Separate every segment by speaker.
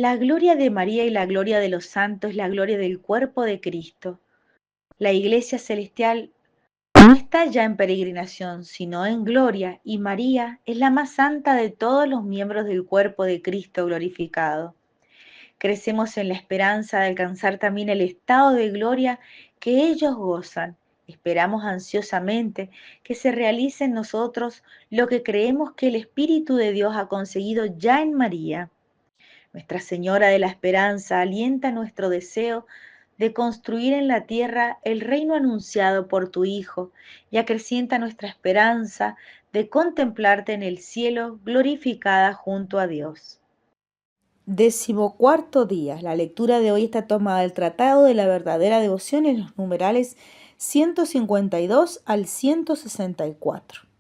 Speaker 1: La gloria de María y la gloria de los santos es la gloria del cuerpo de Cristo. La Iglesia celestial no está ya en peregrinación, sino en gloria, y María es la más santa de todos los miembros del cuerpo de Cristo glorificado. Crecemos en la esperanza de alcanzar también el estado de gloria que ellos gozan. Esperamos ansiosamente que se realice en nosotros lo que creemos que el Espíritu de Dios ha conseguido ya en María. Nuestra Señora de la Esperanza alienta nuestro deseo de construir en la tierra el reino anunciado por tu Hijo y acrecienta nuestra esperanza de contemplarte en el cielo glorificada junto a Dios.
Speaker 2: 14º día. La lectura de hoy está tomada del Tratado de la Verdadera Devoción en los numerales 152 al 164.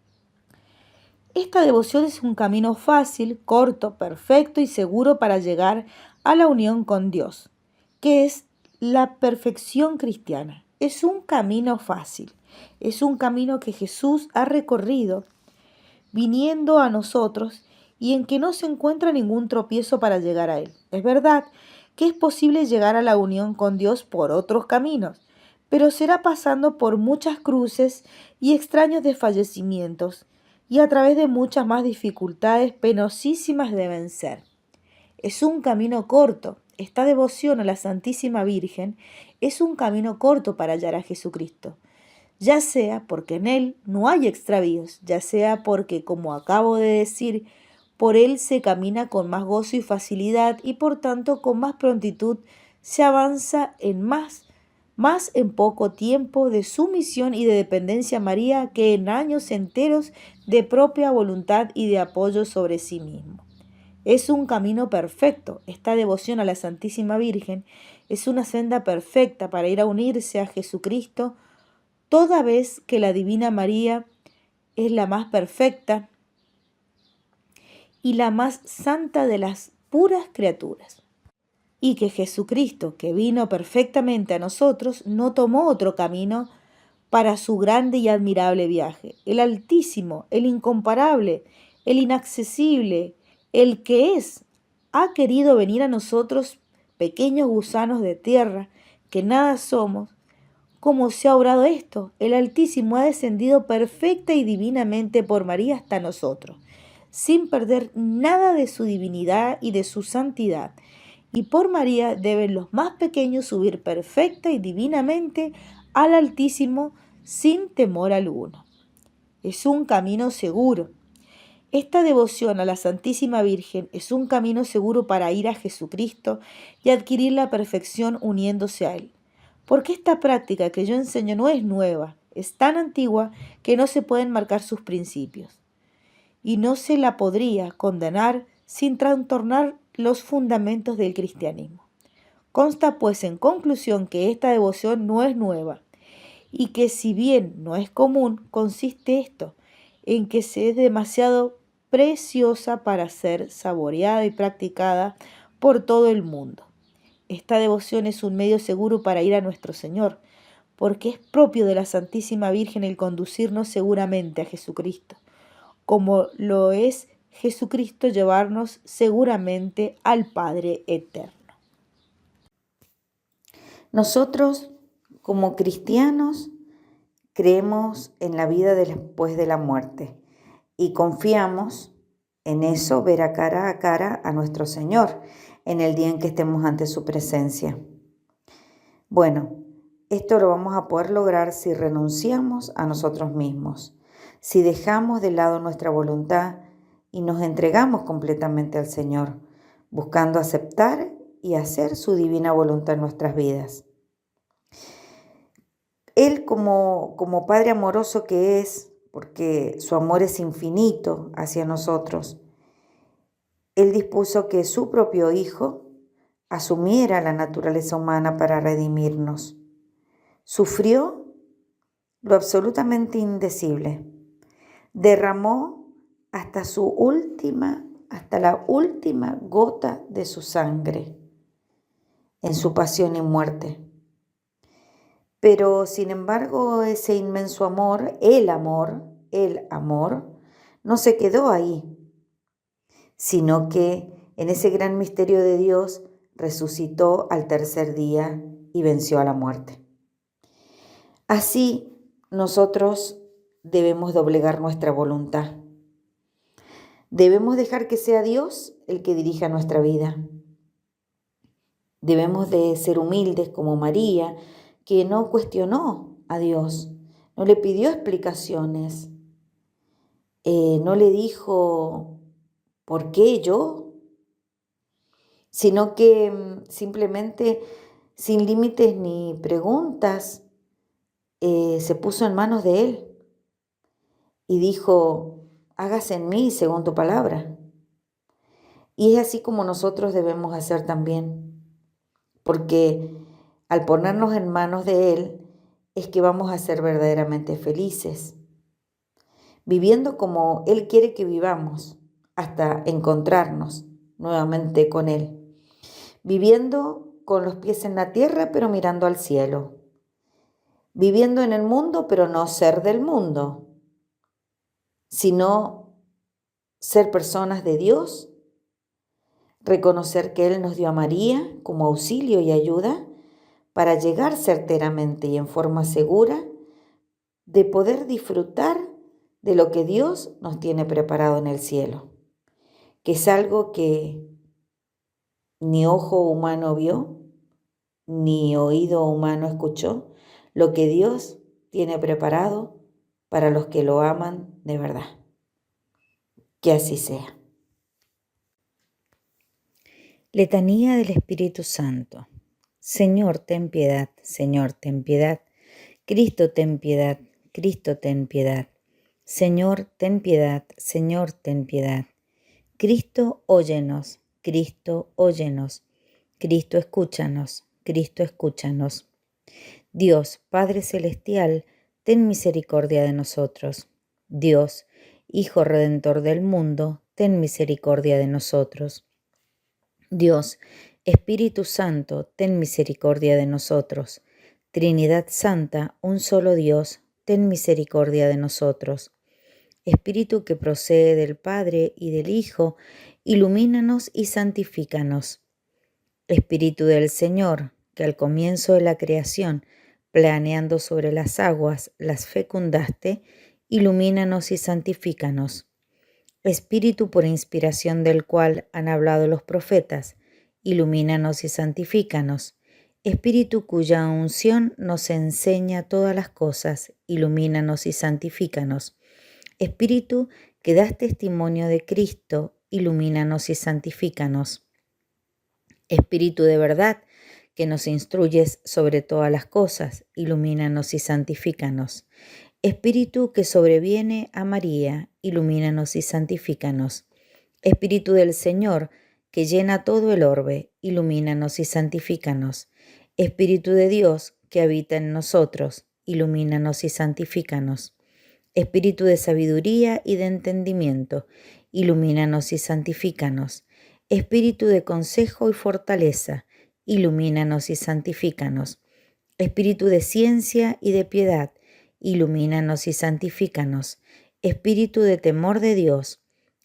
Speaker 2: Esta devoción es un camino fácil, corto, perfecto y seguro para llegar a la unión con Dios, que es la perfección cristiana. Es un camino fácil, es un camino que Jesús ha recorrido viniendo a nosotros y en que no se encuentra ningún tropiezo para llegar a Él. Es verdad que es posible llegar a la unión con Dios por otros caminos, pero será pasando por muchas cruces y extraños desfallecimientos, y a través de muchas más dificultades penosísimas de vencer. Es un camino corto. Esta devoción a la Santísima Virgen es un camino corto para hallar a Jesucristo, ya sea porque en Él no hay extravíos, ya sea porque, como acabo de decir, por Él se camina con más gozo y facilidad y por tanto con más prontitud se avanza más en poco tiempo de sumisión y de dependencia a María que en años enteros de propia voluntad y de apoyo sobre sí mismo. Es un camino perfecto. Esta devoción a la Santísima Virgen es una senda perfecta para ir a unirse a Jesucristo, toda vez que la Divina María es la más perfecta y la más santa de las puras criaturas. Y que Jesucristo, que vino perfectamente a nosotros, no tomó otro camino para su grande y admirable viaje. El Altísimo, el Incomparable, el Inaccesible, el que es, ha querido venir a nosotros, pequeños gusanos de tierra, que nada somos. ¿Cómo se ha obrado esto? El Altísimo ha descendido perfecta y divinamente por María hasta nosotros, sin perder nada de su divinidad y de su santidad. Y por María deben los más pequeños subir perfecta y divinamente al Altísimo sin temor alguno. Es un camino seguro. Esta devoción a la Santísima Virgen es un camino seguro para ir a Jesucristo y adquirir la perfección uniéndose a Él. Porque esta práctica que yo enseño no es nueva, es tan antigua que no se pueden marcar sus principios. Y no se la podría condenar sin trastornar los fundamentos del cristianismo. Consta pues en conclusión que esta devoción no es nueva y que si bien no es común, consiste esto, en que se es demasiado preciosa para ser saboreada y practicada por todo el mundo. Esta devoción es un medio seguro para ir a nuestro Señor, porque es propio de la Santísima Virgen el conducirnos seguramente a Jesucristo, como lo es Jesucristo llevarnos seguramente al Padre eterno.
Speaker 3: Nosotros, como cristianos, creemos en la vida después de la muerte y confiamos en eso, ver a cara a nuestro Señor en el día en que estemos ante su presencia. Bueno, esto lo vamos a poder lograr si renunciamos a nosotros mismos, si dejamos de lado nuestra voluntad y nos entregamos completamente al Señor, buscando aceptar y hacer su divina voluntad en nuestras vidas. Él como Padre amoroso que es, porque su amor es infinito hacia nosotros, Él dispuso que su propio Hijo asumiera la naturaleza humana para redimirnos. Sufrió lo absolutamente indecible. Derramó hasta la última gota de su sangre en su pasión y muerte. Pero, sin embargo, ese inmenso amor, el amor, no se quedó ahí, sino que En ese gran misterio de Dios, resucitó al tercer día y venció a la muerte. Así, nosotros debemos doblegar nuestra voluntad. Debemos dejar que sea Dios el que dirija nuestra vida. Debemos de ser humildes como María, que no cuestionó a Dios, no le pidió explicaciones, no le dijo, ¿por qué yo? Sino que simplemente, sin límites ni preguntas, se puso en manos de Él y dijo, hágase en mí según tu palabra. Y es así como nosotros debemos hacer también, porque al ponernos en manos de Él es que vamos a ser verdaderamente felices, viviendo como Él quiere que vivamos, hasta encontrarnos nuevamente con Él, viviendo con los pies en la tierra pero mirando al cielo, viviendo en el mundo pero no ser del mundo, sino ser personas de Dios, reconocer que Él nos dio a María como auxilio y ayuda para llegar certeramente y en forma segura de poder disfrutar de lo que Dios nos tiene preparado en el cielo, que es algo que ni ojo humano vio, ni oído humano escuchó, lo que Dios tiene preparado para los que lo aman de verdad. Que así sea.
Speaker 2: Letanía del Espíritu Santo. Señor, ten piedad, Señor, ten piedad. Cristo, ten piedad, Cristo, ten piedad. Señor, ten piedad, Señor, ten piedad. Cristo, óyenos, Cristo, óyenos. Cristo, escúchanos, Cristo, escúchanos. Dios, Padre Celestial, ten misericordia de nosotros. Dios, Hijo Redentor del mundo, ten misericordia de nosotros. Dios, Espíritu Santo, ten misericordia de nosotros. Trinidad Santa, un solo Dios, ten misericordia de nosotros. Espíritu que procede del Padre y del Hijo, ilumínanos y santifícanos. Espíritu del Señor, que al comienzo de la creación, planeando sobre las aguas, las fecundaste, ilumínanos y santifícanos. Espíritu por inspiración del cual han hablado los profetas, ilumínanos y santifícanos. Espíritu cuya unción nos enseña todas las cosas, ilumínanos y santifícanos. Espíritu que das testimonio de Cristo, ilumínanos y santifícanos. Espíritu de verdad, que nos instruyes sobre todas las cosas, ilumínanos y santifícanos. Espíritu que sobreviene a María, ilumínanos y santifícanos. Espíritu del Señor, que llena todo el orbe, ilumínanos y santifícanos. Espíritu de Dios, que habita en nosotros, ilumínanos y santifícanos. Espíritu de sabiduría y de entendimiento, ilumínanos y santifícanos. Espíritu de consejo y fortaleza, ilumínanos y santifícanos. Espíritu de ciencia y de piedad, ilumínanos y santifícanos. Espíritu de temor de Dios,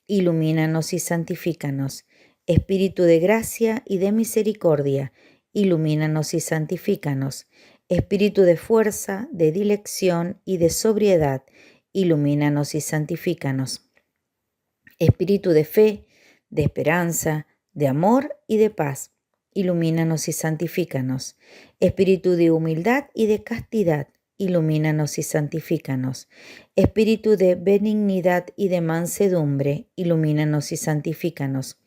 Speaker 2: ilumínanos y santifícanos. Espíritu de gracia y de misericordia, ilumínanos y santifícanos. Espíritu de fuerza, de dilección y de sobriedad, ilumínanos y santifícanos. Espíritu de fe, de esperanza, de amor y de paz, ilumínanos y santifícanos. Espíritu de humildad y de castidad, ilumínanos y santifícanos. Espíritu de benignidad y de mansedumbre, ilumínanos y santifícanos.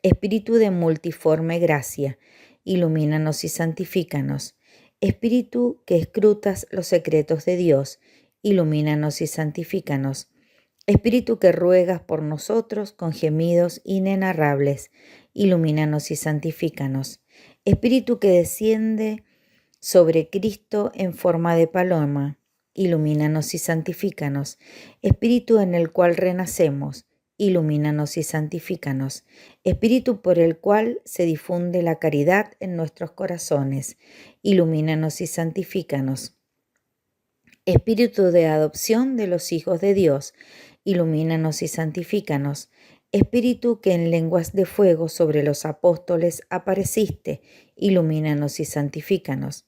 Speaker 2: Espíritu de multiforme gracia, ilumínanos y santifícanos. Espíritu que escrutas los secretos de Dios, ilumínanos y santifícanos. Espíritu que ruegas por nosotros con gemidos inenarrables, ilumínanos y santifícanos. Espíritu que desciende sobre Cristo en forma de paloma, ilumínanos y santifícanos. Espíritu en el cual renacemos, ilumínanos y santifícanos. Espíritu por el cual se difunde la caridad en nuestros corazones, ilumínanos y santifícanos. Espíritu de adopción de los hijos de Dios, ilumínanos y santifícanos.
Speaker 3: Espíritu que en lenguas de fuego sobre los apóstoles apareciste, ilumínanos y santifícanos.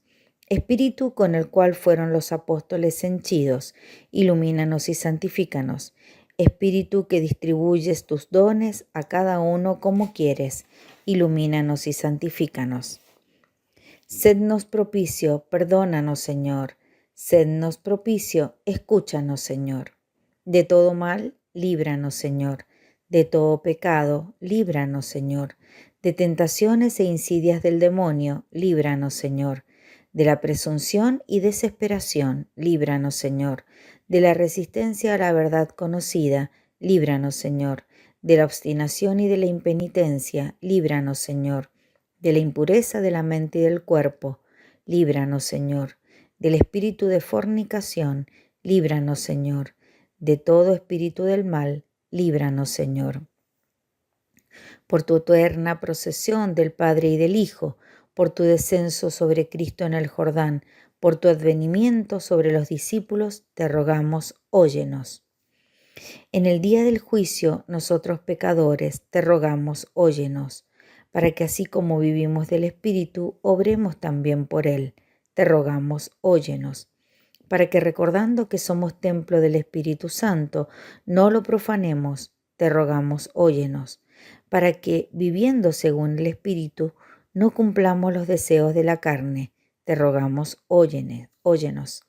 Speaker 3: Espíritu con el cual fueron los apóstoles henchidos, ilumínanos y santifícanos. Espíritu que distribuyes tus dones a cada uno como quieres, ilumínanos y santifícanos. Sednos propicio, perdónanos, Señor. Sednos propicio, escúchanos, Señor. De todo mal, líbranos, Señor. De todo pecado, líbranos, Señor. De tentaciones e insidias del demonio, líbranos, Señor. De la presunción y desesperación, líbranos, Señor. De la resistencia a la verdad conocida, líbranos, Señor. De la obstinación y de la impenitencia, líbranos, Señor. De la impureza de la mente y del cuerpo, líbranos, Señor. Del espíritu de fornicación, líbranos, Señor. De todo espíritu del mal, líbranos, Señor. Por tu eterna procesión del Padre y del Hijo, por tu descenso sobre Cristo en el Jordán, por tu advenimiento sobre los discípulos, te rogamos, óyenos. En el día del juicio, nosotros pecadores, te rogamos, óyenos, para que así como vivimos del Espíritu, obremos también por Él. Te rogamos, óyenos, para que recordando que somos templo del Espíritu Santo, no lo profanemos. Te rogamos, óyenos, para que, viviendo según el Espíritu, no cumplamos los deseos de la carne. Te rogamos, óyenos,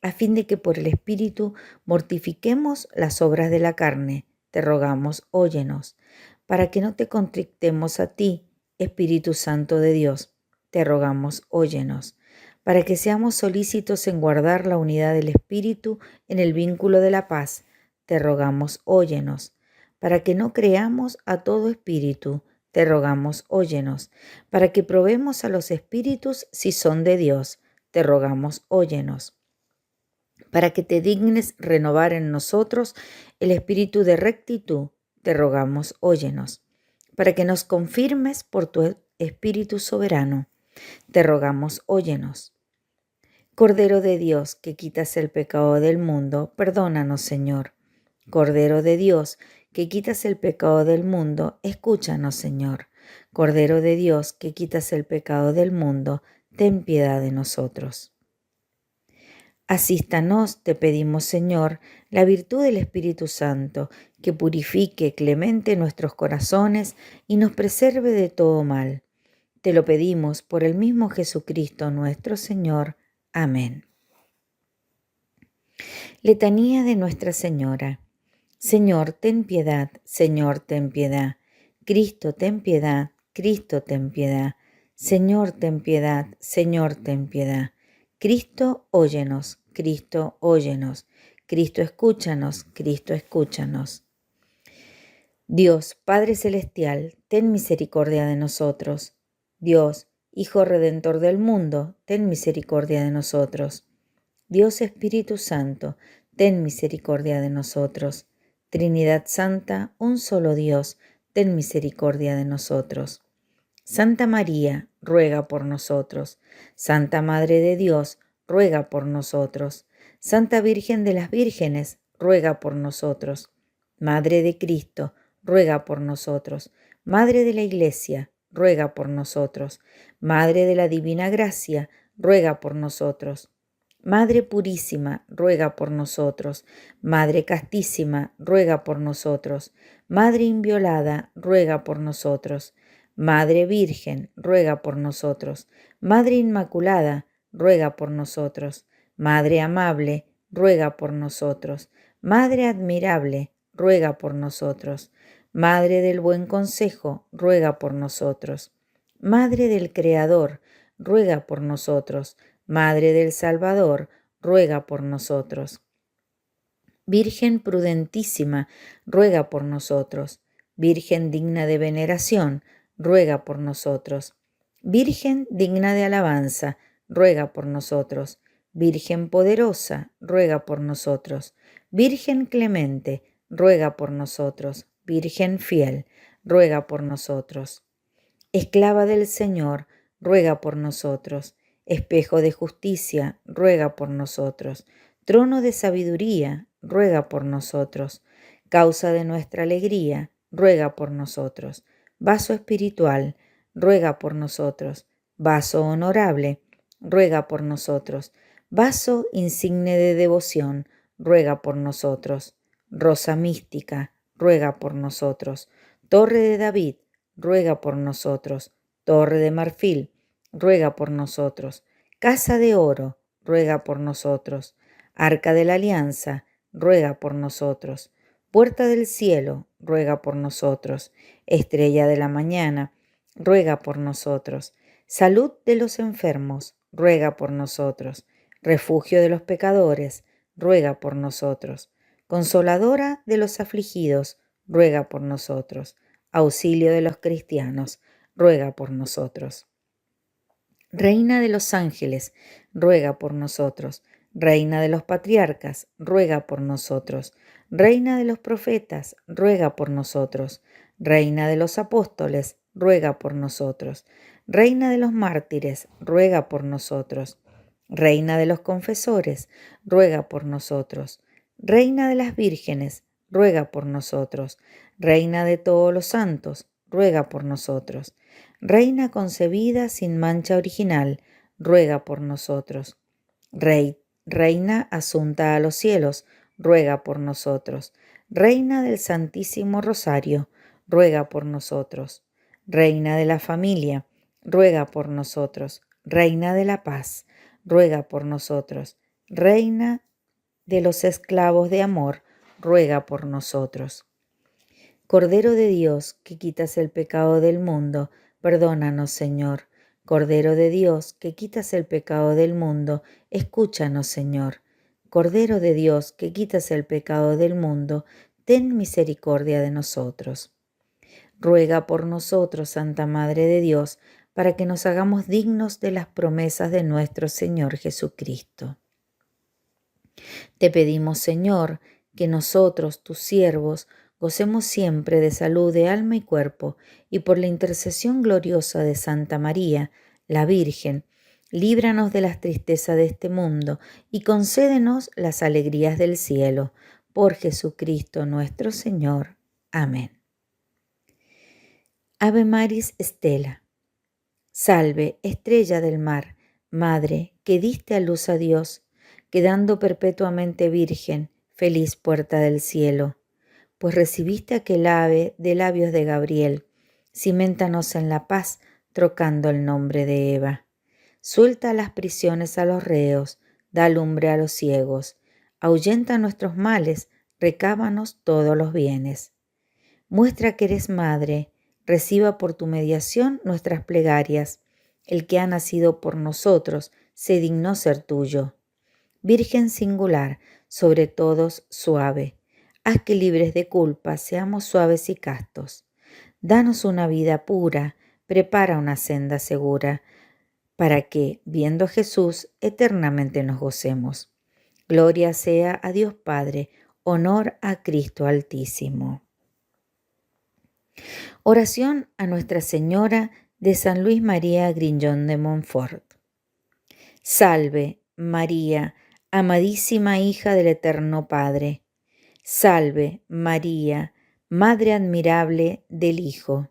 Speaker 3: a fin de que por el Espíritu mortifiquemos las obras de la carne. Te rogamos, óyenos, para que no te contrictemos a ti, Espíritu Santo de Dios. Te rogamos, óyenos, para que seamos solícitos en guardar la unidad del Espíritu en el vínculo de la paz. Te rogamos, óyenos, para que no creamos a todo espíritu. Te rogamos, óyenos, para que probemos a los espíritus si son de Dios. Te rogamos, óyenos, para que te dignes renovar en nosotros el espíritu de rectitud. Te rogamos, óyenos, para que nos confirmes por tu Espíritu soberano. Te rogamos, óyenos. Cordero de Dios, que quitas el pecado del mundo, perdónanos, Señor. Cordero de Dios, que quitas el pecado del mundo, escúchanos, Señor. Cordero de Dios, que quitas el pecado del mundo, ten piedad de nosotros. Asístanos, te pedimos, Señor, la virtud del Espíritu Santo, que purifique clemente nuestros corazones y nos preserve de todo mal. Te lo pedimos por el mismo Jesucristo nuestro Señor. Amén. Letanía de Nuestra Señora. Señor, ten piedad, Señor, ten piedad. Cristo, ten piedad, Cristo, ten piedad. Señor, ten piedad, Señor, ten piedad. Cristo, óyenos, Cristo, óyenos. Cristo, escúchanos, Cristo, escúchanos. Dios, Padre Celestial, ten misericordia de nosotros. Dios, Hijo Redentor del mundo, ten misericordia de nosotros. Dios Espíritu Santo, ten misericordia de nosotros. Trinidad Santa, un solo Dios, ten misericordia de nosotros. Santa María, ruega por nosotros. Santa Madre de Dios, ruega por nosotros. Santa Virgen de las Vírgenes, ruega por nosotros. Madre de Cristo, ruega por nosotros. Madre de la Iglesia, ruega por nosotros. Madre de la Divina Gracia, ruega por nosotros. Madre Purísima, ruega por nosotros. Madre Castísima, ruega por nosotros. Madre Inviolada, ruega por nosotros. Madre Virgen, ruega por nosotros. Madre Inmaculada, ruega por nosotros. Madre Amable, ruega por nosotros. Madre Admirable, ruega por nosotros. Madre del Buen Consejo, ruega por nosotros. Madre del Creador, ruega por nosotros. Madre del Salvador, ruega por nosotros. Virgen prudentísima, ruega por nosotros. Virgen digna de veneración, ruega por nosotros. Virgen digna de alabanza, ruega por nosotros. Virgen poderosa, ruega por nosotros. Virgen clemente, ruega por nosotros. Virgen fiel, ruega por nosotros. Esclava del Señor, ruega por nosotros. Espejo de justicia, ruega por nosotros. Trono de sabiduría, ruega por nosotros. Causa de nuestra alegría, ruega por nosotros. Vaso espiritual, ruega por nosotros. Vaso honorable, ruega por nosotros. Vaso insigne de devoción, ruega por nosotros. Rosa mística, ruega por nosotros. Torre de David, ruega por nosotros. Torre de marfil, ruega por nosotros. Casa de oro, ruega por nosotros. Arca de la alianza, ruega por nosotros. Puerta del cielo, ruega por nosotros. Estrella de la mañana, ruega por nosotros. Salud de los enfermos, ruega por nosotros. Refugio de los pecadores, ruega por nosotros. Consoladora de los afligidos, ruega por nosotros. Auxilio de los cristianos, ruega por nosotros. Reina de los ángeles, ruega por nosotros. Reina de los patriarcas, ruega por nosotros. Reina de los profetas, ruega por nosotros. Reina de los apóstoles, ruega por nosotros. Reina de los mártires, ruega por nosotros. Reina de los confesores, ruega por nosotros. Reina de las vírgenes, ruega por nosotros. Reina de todos los santos, ruega por nosotros. Reina concebida sin mancha original, ruega por nosotros. Reina asunta a los cielos, ruega por nosotros. Reina del Santísimo Rosario, ruega por nosotros. Reina de la familia, ruega por nosotros. Reina de la paz, ruega por nosotros. Reina de los esclavos de amor, ruega por nosotros. Cordero de Dios, que quitas el pecado del mundo, perdónanos, Señor. Cordero de Dios, que quitas el pecado del mundo, escúchanos, Señor. Cordero de Dios, que quitas el pecado del mundo, ten misericordia de nosotros. Ruega por nosotros, Santa Madre de Dios, para que nos hagamos dignos de las promesas de nuestro Señor Jesucristo. Te pedimos, Señor, que nosotros, tus siervos, gocemos siempre de salud de alma y cuerpo, y por la intercesión gloriosa de Santa María, la Virgen, líbranos de las tristezas de este mundo y concédenos las alegrías del cielo. Por Jesucristo nuestro Señor. Amén. Ave Maris Stella. Salve, estrella del mar, Madre, que diste a luz a Dios, quedando perpetuamente virgen, feliz puerta del cielo. Pues recibiste aquel ave de labios de Gabriel, ciméntanos en la paz, trocando el nombre de Eva. Suelta las prisiones a los reos, da lumbre a los ciegos, ahuyenta nuestros males, recábanos todos los bienes. Muestra que eres madre, reciba por tu mediación nuestras plegarias. El que ha nacido por nosotros se dignó ser tuyo. Virgen singular, sobre todos suave, haz que libres de culpa seamos suaves y castos. Danos una vida pura, prepara una senda segura, para que, viendo a Jesús, eternamente nos gocemos. Gloria sea a Dios Padre, honor a Cristo Altísimo. Oración a Nuestra Señora de San Luis María Griñón de Montfort. Salve, María, amadísima hija del Eterno Padre. Salve, María, Madre admirable del Hijo.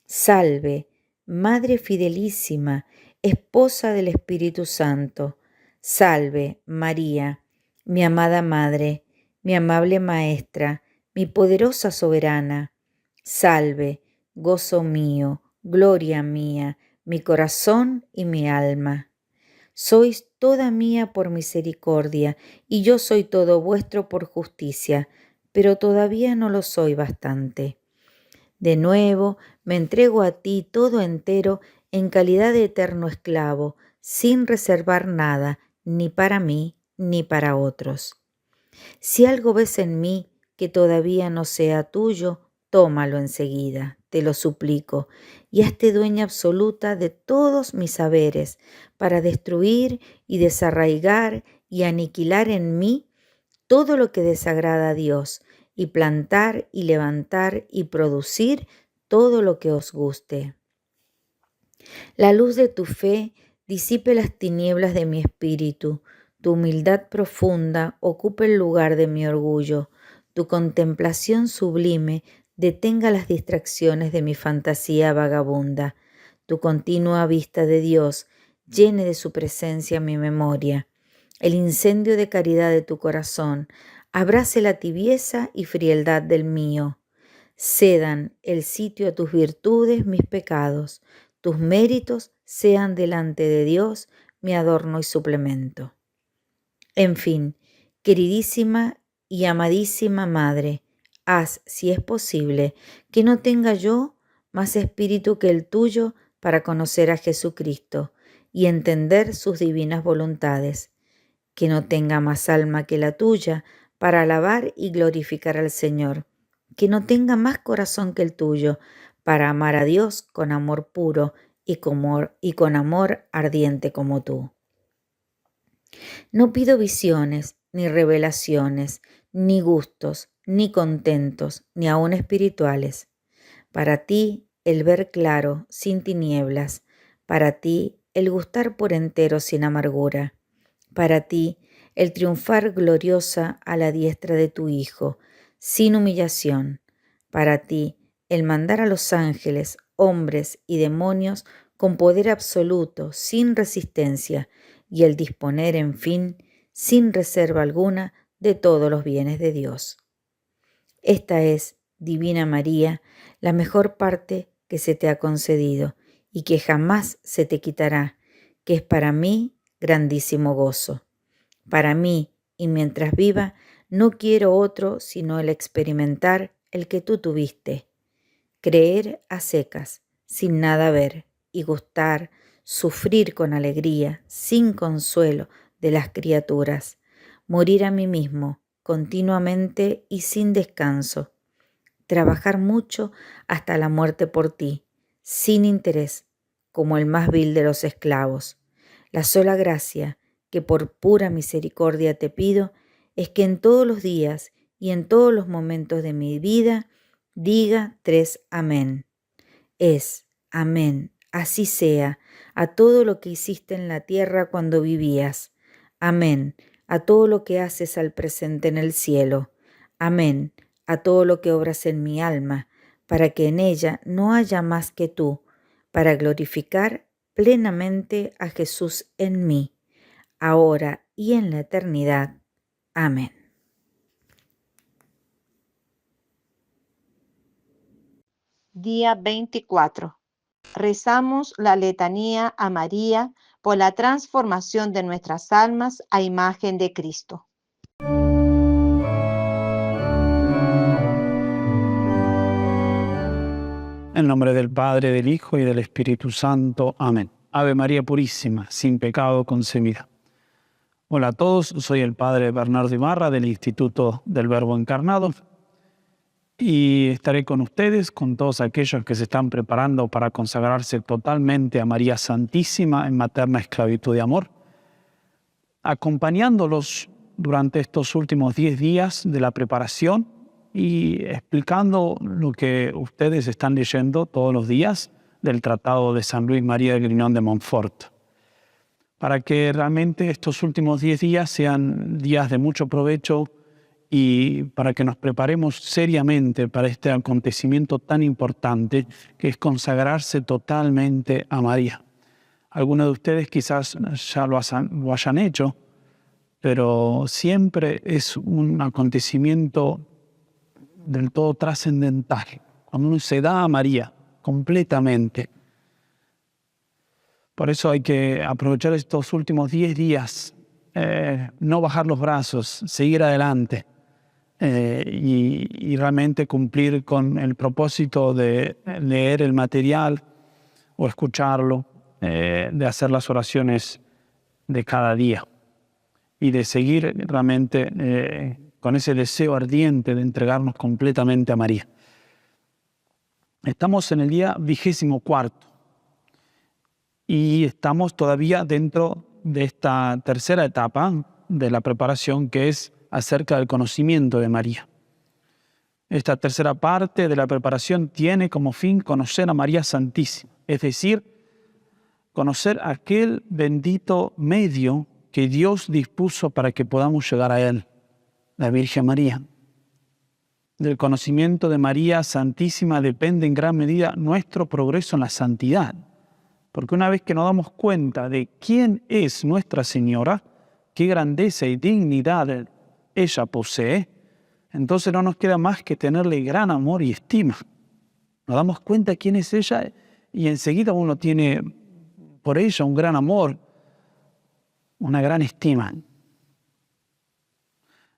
Speaker 3: Salve, Madre fidelísima, Esposa del Espíritu Santo. Salve, María, mi amada Madre, mi amable Maestra, mi poderosa soberana. Salve, gozo mío, gloria mía, mi corazón y mi alma. Sois toda mía por misericordia, y yo soy todo vuestro por justicia, pero todavía no lo soy bastante. De nuevo me entrego a ti todo entero en calidad de eterno esclavo, sin reservar nada, ni para mí, ni para otros. Si algo ves en mí que todavía no sea tuyo, tómalo enseguida, te lo suplico, y hazte dueña absoluta de todos mis saberes, para destruir y desarraigar y aniquilar en mí todo lo que desagrada a Dios, y plantar y levantar y producir todo lo que os guste. La luz de tu fe disipe las tinieblas de mi espíritu, tu humildad profunda ocupe el lugar de mi orgullo, tu contemplación sublime detenga las distracciones de mi fantasía vagabunda. Tu continua vista de Dios llene de su presencia mi memoria. El incendio de caridad de tu corazón abrace la tibieza y frialdad del mío. Cedan el sitio a tus virtudes mis pecados. Tus méritos sean delante de Dios mi adorno y suplemento. En fin, queridísima y amadísima Madre, haz, si es posible, que no tenga yo más espíritu que el tuyo para conocer a Jesucristo y entender sus divinas voluntades, que no tenga más alma que la tuya para alabar y glorificar al Señor, que no tenga más corazón que el tuyo para amar a Dios con amor puro y con amor ardiente como tú. No pido visiones, ni revelaciones, ni gustos, ni contentos, ni aun espirituales. Para ti el ver claro, sin tinieblas. Para ti el gustar por entero, sin amargura. Para ti el triunfar gloriosa a la diestra de tu Hijo, sin humillación. Para ti el mandar a los ángeles, hombres y demonios con poder absoluto, sin resistencia, y el disponer, en fin, sin reserva alguna, de todos los bienes de Dios. Esta es, Divina María, la mejor parte que se te ha concedido y que jamás se te quitará, que es para mí grandísimo gozo. Para mí, y mientras viva, no quiero otro sino el experimentar el que tú tuviste, creer a secas, sin nada ver, y gustar, sufrir con alegría, sin consuelo, de las criaturas, morir a mí mismo, continuamente y sin descanso, trabajar mucho hasta la muerte por ti, sin interés, como el más vil de los esclavos. La sola gracia que por pura misericordia te pido es que en todos los días y en todos los momentos de mi vida diga 3 amén. Es, amén, así sea, a todo lo que hiciste en la tierra cuando vivías. Amén, a todo lo que haces al presente en el cielo. Amén, a todo lo que obras en mi alma, para que en ella no haya más que tú, para glorificar plenamente a Jesús en mí, ahora y en la eternidad. Amén.
Speaker 4: Día 24. Rezamos la letanía a María por la transformación de nuestras almas a imagen de Cristo.
Speaker 5: En nombre del Padre, del Hijo y del Espíritu Santo. Amén. Ave María Purísima, sin pecado concebida. Hola a todos, soy el Padre Bernardo Ibarra del Instituto del Verbo Encarnado y estaré con ustedes, con todos aquellos que se están preparando para consagrarse totalmente a María Santísima en materna esclavitud de amor, acompañándolos durante estos últimos 10 días de la preparación y explicando lo que ustedes están leyendo todos los días del Tratado de San Luis María de Grignon de Montfort, para que realmente estos últimos 10 días sean días de mucho provecho y para que nos preparemos seriamente para este acontecimiento tan importante que es consagrarse totalmente a María. Algunos de ustedes quizás ya lo hayan hecho, pero siempre es un acontecimiento del todo trascendental, cuando uno se da a María completamente. Por eso hay que aprovechar estos últimos 10 días, no bajar los brazos, seguir adelante y realmente cumplir con el propósito de leer el material o escucharlo, de hacer las oraciones de cada día y de seguir realmente con ese deseo ardiente de entregarnos completamente a María. Estamos en el día 24 y estamos todavía dentro de esta tercera etapa de la preparación, que es acerca del conocimiento de María. Esta tercera parte de la preparación tiene como fin conocer a María Santísima, es decir, conocer aquel bendito medio que Dios dispuso para que podamos llegar a Él, la Virgen María. del conocimiento de María Santísima depende en gran medida nuestro progreso en la santidad. Porque una vez que nos damos cuenta de quién es Nuestra Señora, qué grandeza y dignidad ella posee, entonces no nos queda más que tenerle gran amor y estima. Nos damos cuenta de quién es ella y enseguida uno tiene por ella un gran amor, una gran estima.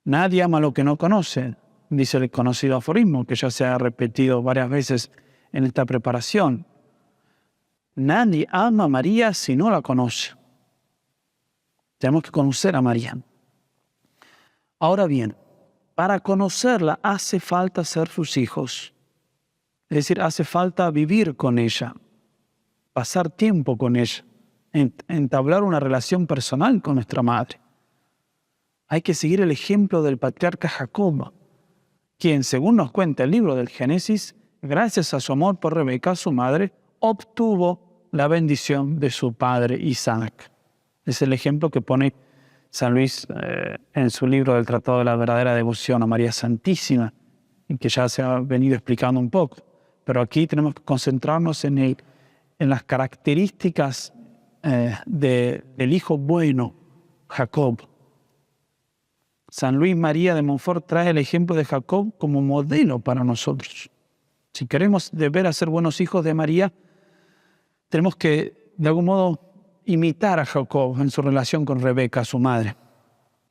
Speaker 5: Nadie ama lo que no conoce, dice el conocido aforismo que ya se ha repetido varias veces en esta preparación. Nadie ama a María si no la conoce. Tenemos que conocer a María. Ahora bien, para conocerla hace falta ser sus hijos. Es decir, hace falta vivir con ella, pasar tiempo con ella, entablar una relación personal con nuestra madre. Hay que seguir el ejemplo del patriarca Jacob, quien, según nos cuenta el libro del Génesis, gracias a su amor por Rebeca, su madre, obtuvo la bendición de su padre Isaac. Es el ejemplo que pone San Luis en su libro del Tratado de la Verdadera Devoción a María Santísima, y que ya se ha venido explicando un poco. Pero aquí tenemos que concentrarnos en las características del hijo bueno, Jacob. San Luis María de Montfort trae el ejemplo de Jacob como modelo para nosotros. Si queremos de veras ser buenos hijos de María, tenemos que, de algún modo, imitar a Jacob en su relación con Rebeca, su madre.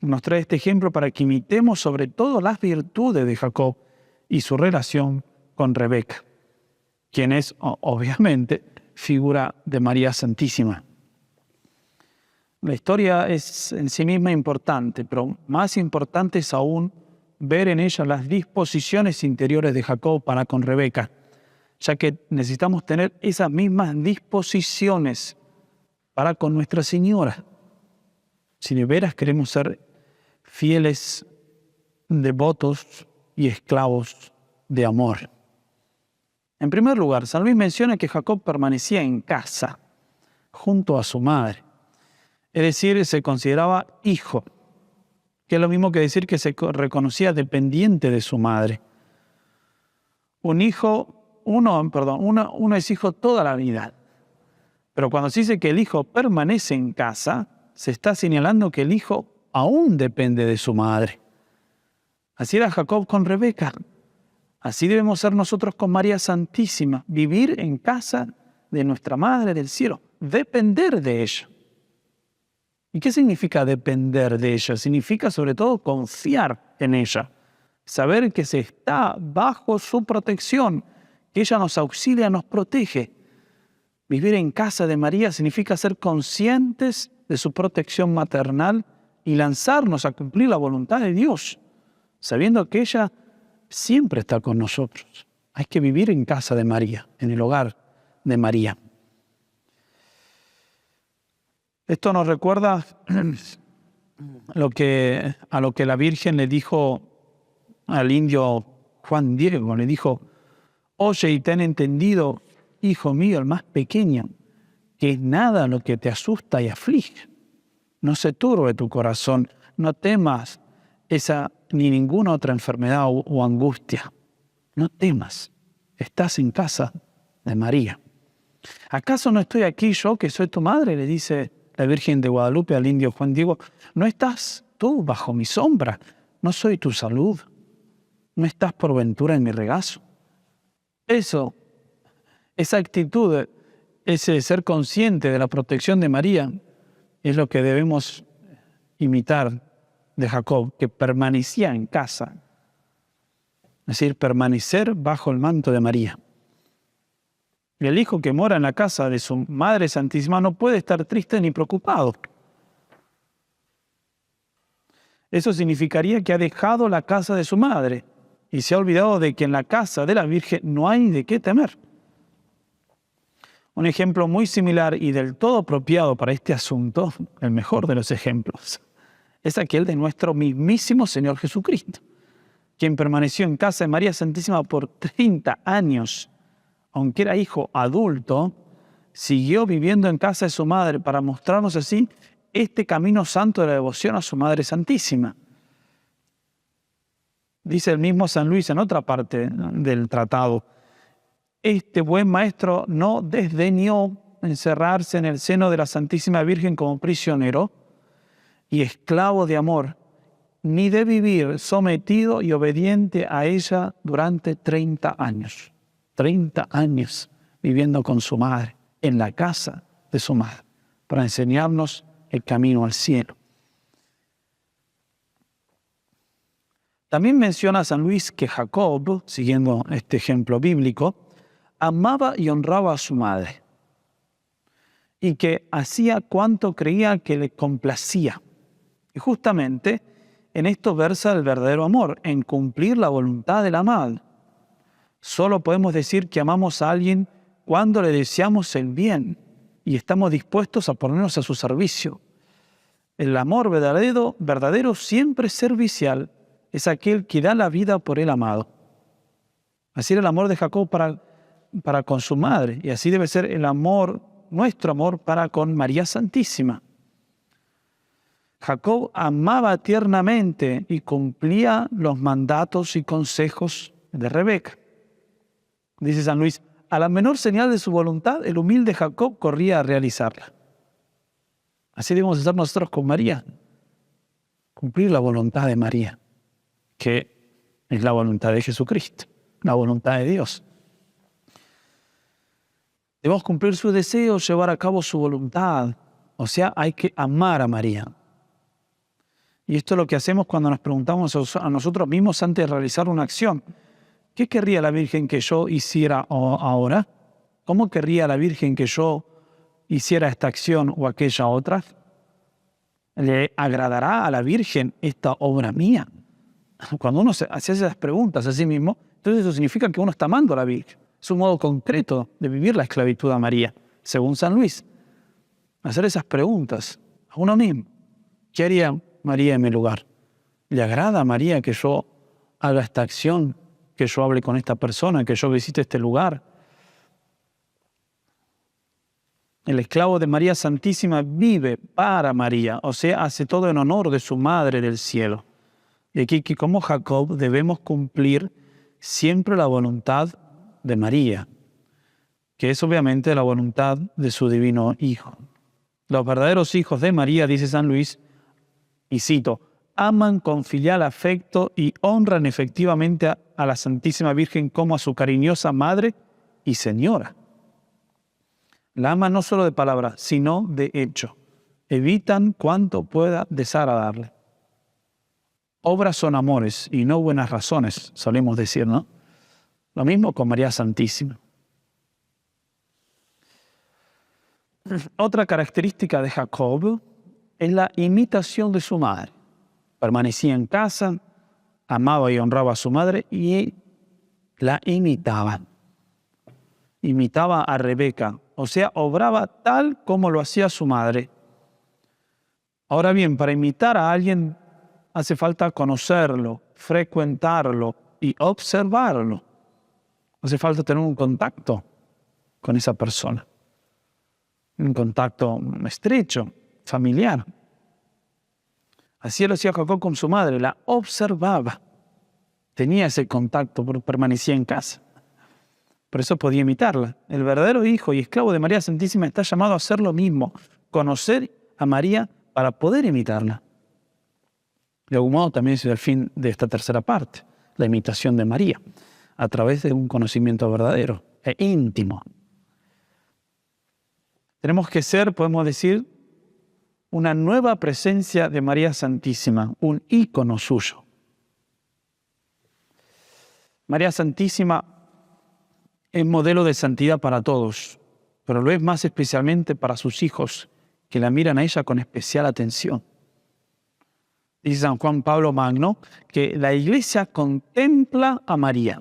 Speaker 5: Nos trae este ejemplo para que imitemos sobre todo las virtudes de Jacob y su relación con Rebeca, quien es, obviamente, figura de María Santísima. La historia es en sí misma importante, pero más importante es aún ver en ella las disposiciones interiores de Jacob para con Rebeca, ya que necesitamos tener esas mismas disposiciones para con Nuestra Señora. Si de veras queremos ser fieles, devotos y esclavos de amor. En primer lugar, San Luis menciona que Jacob permanecía en casa, junto a su madre. Es decir, se consideraba hijo, que es lo mismo que decir que se reconocía dependiente de su madre. Uno es hijo toda la vida. Pero cuando se dice que el hijo permanece en casa, se está señalando que el hijo aún depende de su madre. Así era Jacob con Rebeca. Así debemos ser nosotros con María Santísima, vivir en casa de nuestra Madre del Cielo, depender de ella. ¿Y qué significa depender de ella? Significa sobre todo confiar en ella, saber que se está bajo su protección, que ella nos auxilia, nos protege. Vivir en casa de María significa ser conscientes de su protección maternal y lanzarnos a cumplir la voluntad de Dios, sabiendo que ella siempre está con nosotros. Hay que vivir en casa de María, en el hogar de María. Esto nos recuerda a lo que la Virgen le dijo al indio Juan Diego. Le dijo: oye y ten entendido, hijo mío, el más pequeño, que es nada lo que te asusta y aflige. No se turbe tu corazón, no temas esa ni ninguna otra enfermedad o angustia. No temas, estás en casa de María. ¿Acaso no estoy aquí yo, que soy tu madre?, le dice la Virgen de Guadalupe al indio Juan Diego. ¿No estás tú bajo mi sombra? ¿No soy tu salud? ¿No estás por ventura en mi regazo? Esa actitud, ese ser consciente de la protección de María, es lo que debemos imitar de Jacob, que permanecía en casa. Es decir, permanecer bajo el manto de María. Y el hijo que mora en la casa de su Madre Santísima no puede estar triste ni preocupado. Eso significaría que ha dejado la casa de su madre y se ha olvidado de que en la casa de la Virgen no hay de qué temer. Un ejemplo muy similar y del todo apropiado para este asunto, el mejor de los ejemplos, es aquel de nuestro mismísimo Señor Jesucristo, quien permaneció en casa de María Santísima por 30 años. Aunque era hijo adulto, siguió viviendo en casa de su madre para mostrarnos así este camino santo de la devoción a su Madre Santísima. Dice el mismo San Luis en otra parte del tratado: este buen maestro no desdeñó encerrarse en el seno de la Santísima Virgen como prisionero y esclavo de amor, ni de vivir sometido y obediente a ella durante 30 años. 30 años viviendo con su madre, en la casa de su madre, para enseñarnos el camino al cielo. También menciona San Luis que Jacob, siguiendo este ejemplo bíblico, amaba y honraba a su madre y que hacía cuanto creía que le complacía. Y justamente en esto versa el verdadero amor, en cumplir la voluntad del amado. Solo podemos decir que amamos a alguien cuando le deseamos el bien y estamos dispuestos a ponernos a su servicio. El amor verdadero siempre servicial, es aquel que da la vida por el amado. Así era el amor de Jacob para con su madre, y así debe ser el amor, nuestro amor para con María Santísima. Jacob amaba tiernamente y cumplía los mandatos y consejos de Rebeca. Dice San Luis: a la menor señal de su voluntad, el humilde Jacob corría a realizarla. Así debemos hacer nosotros con María, cumplir la voluntad de María, que es la voluntad de Jesucristo, la voluntad de Dios. Debemos cumplir sus deseos, llevar a cabo su voluntad. O sea, hay que amar a María. Y esto es lo que hacemos cuando nos preguntamos a nosotros mismos antes de realizar una acción. ¿Qué querría la Virgen que yo hiciera ahora? ¿Cómo querría la Virgen que yo hiciera esta acción o aquella otra? ¿Le agradará a la Virgen esta obra mía? Cuando uno se hace esas preguntas a sí mismo, entonces eso significa que uno está amando a la Virgen. Es un modo concreto de vivir la esclavitud a María, según San Luis. Hacer esas preguntas a uno mismo. ¿Qué haría María en mi lugar? ¿Le agrada a María que yo haga esta acción, que yo hable con esta persona, que yo visite este lugar? El esclavo de María Santísima vive para María, o sea, hace todo en honor de su Madre del cielo. Y aquí que como Jacob debemos cumplir siempre la voluntad de María, que es obviamente la voluntad de su divino Hijo. Los verdaderos hijos de María, dice San Luis, y cito, aman con filial afecto y honran efectivamente a la Santísima Virgen como a su cariñosa Madre y Señora. La aman no solo de palabra, sino de hecho. Evitan cuanto pueda desagradarle. Obras son amores y no buenas razones, solemos decir, ¿no? Lo mismo con María Santísima. Otra característica de Jacob es la imitación de su madre. Permanecía en casa, amaba y honraba a su madre y la imitaba. Imitaba a Rebeca, o sea, obraba tal como lo hacía su madre. Ahora bien, para imitar a alguien hace falta conocerlo, frecuentarlo y observarlo. Hace falta tener un contacto con esa persona. Un contacto estrecho, familiar. Así lo hacía Jacob con su madre, la observaba. Tenía ese contacto, pero permanecía en casa. Por eso podía imitarla. El verdadero hijo y esclavo de María Santísima está llamado a hacer lo mismo, conocer a María para poder imitarla. De algún modo también es el fin de esta tercera parte, la imitación de María, a través de un conocimiento verdadero e íntimo. Tenemos que ser, podemos decir, una nueva presencia de María Santísima, un ícono suyo. María Santísima es modelo de santidad para todos, pero lo es más especialmente para sus hijos, que la miran a ella con especial atención. Dice San Juan Pablo Magno que la Iglesia contempla a María.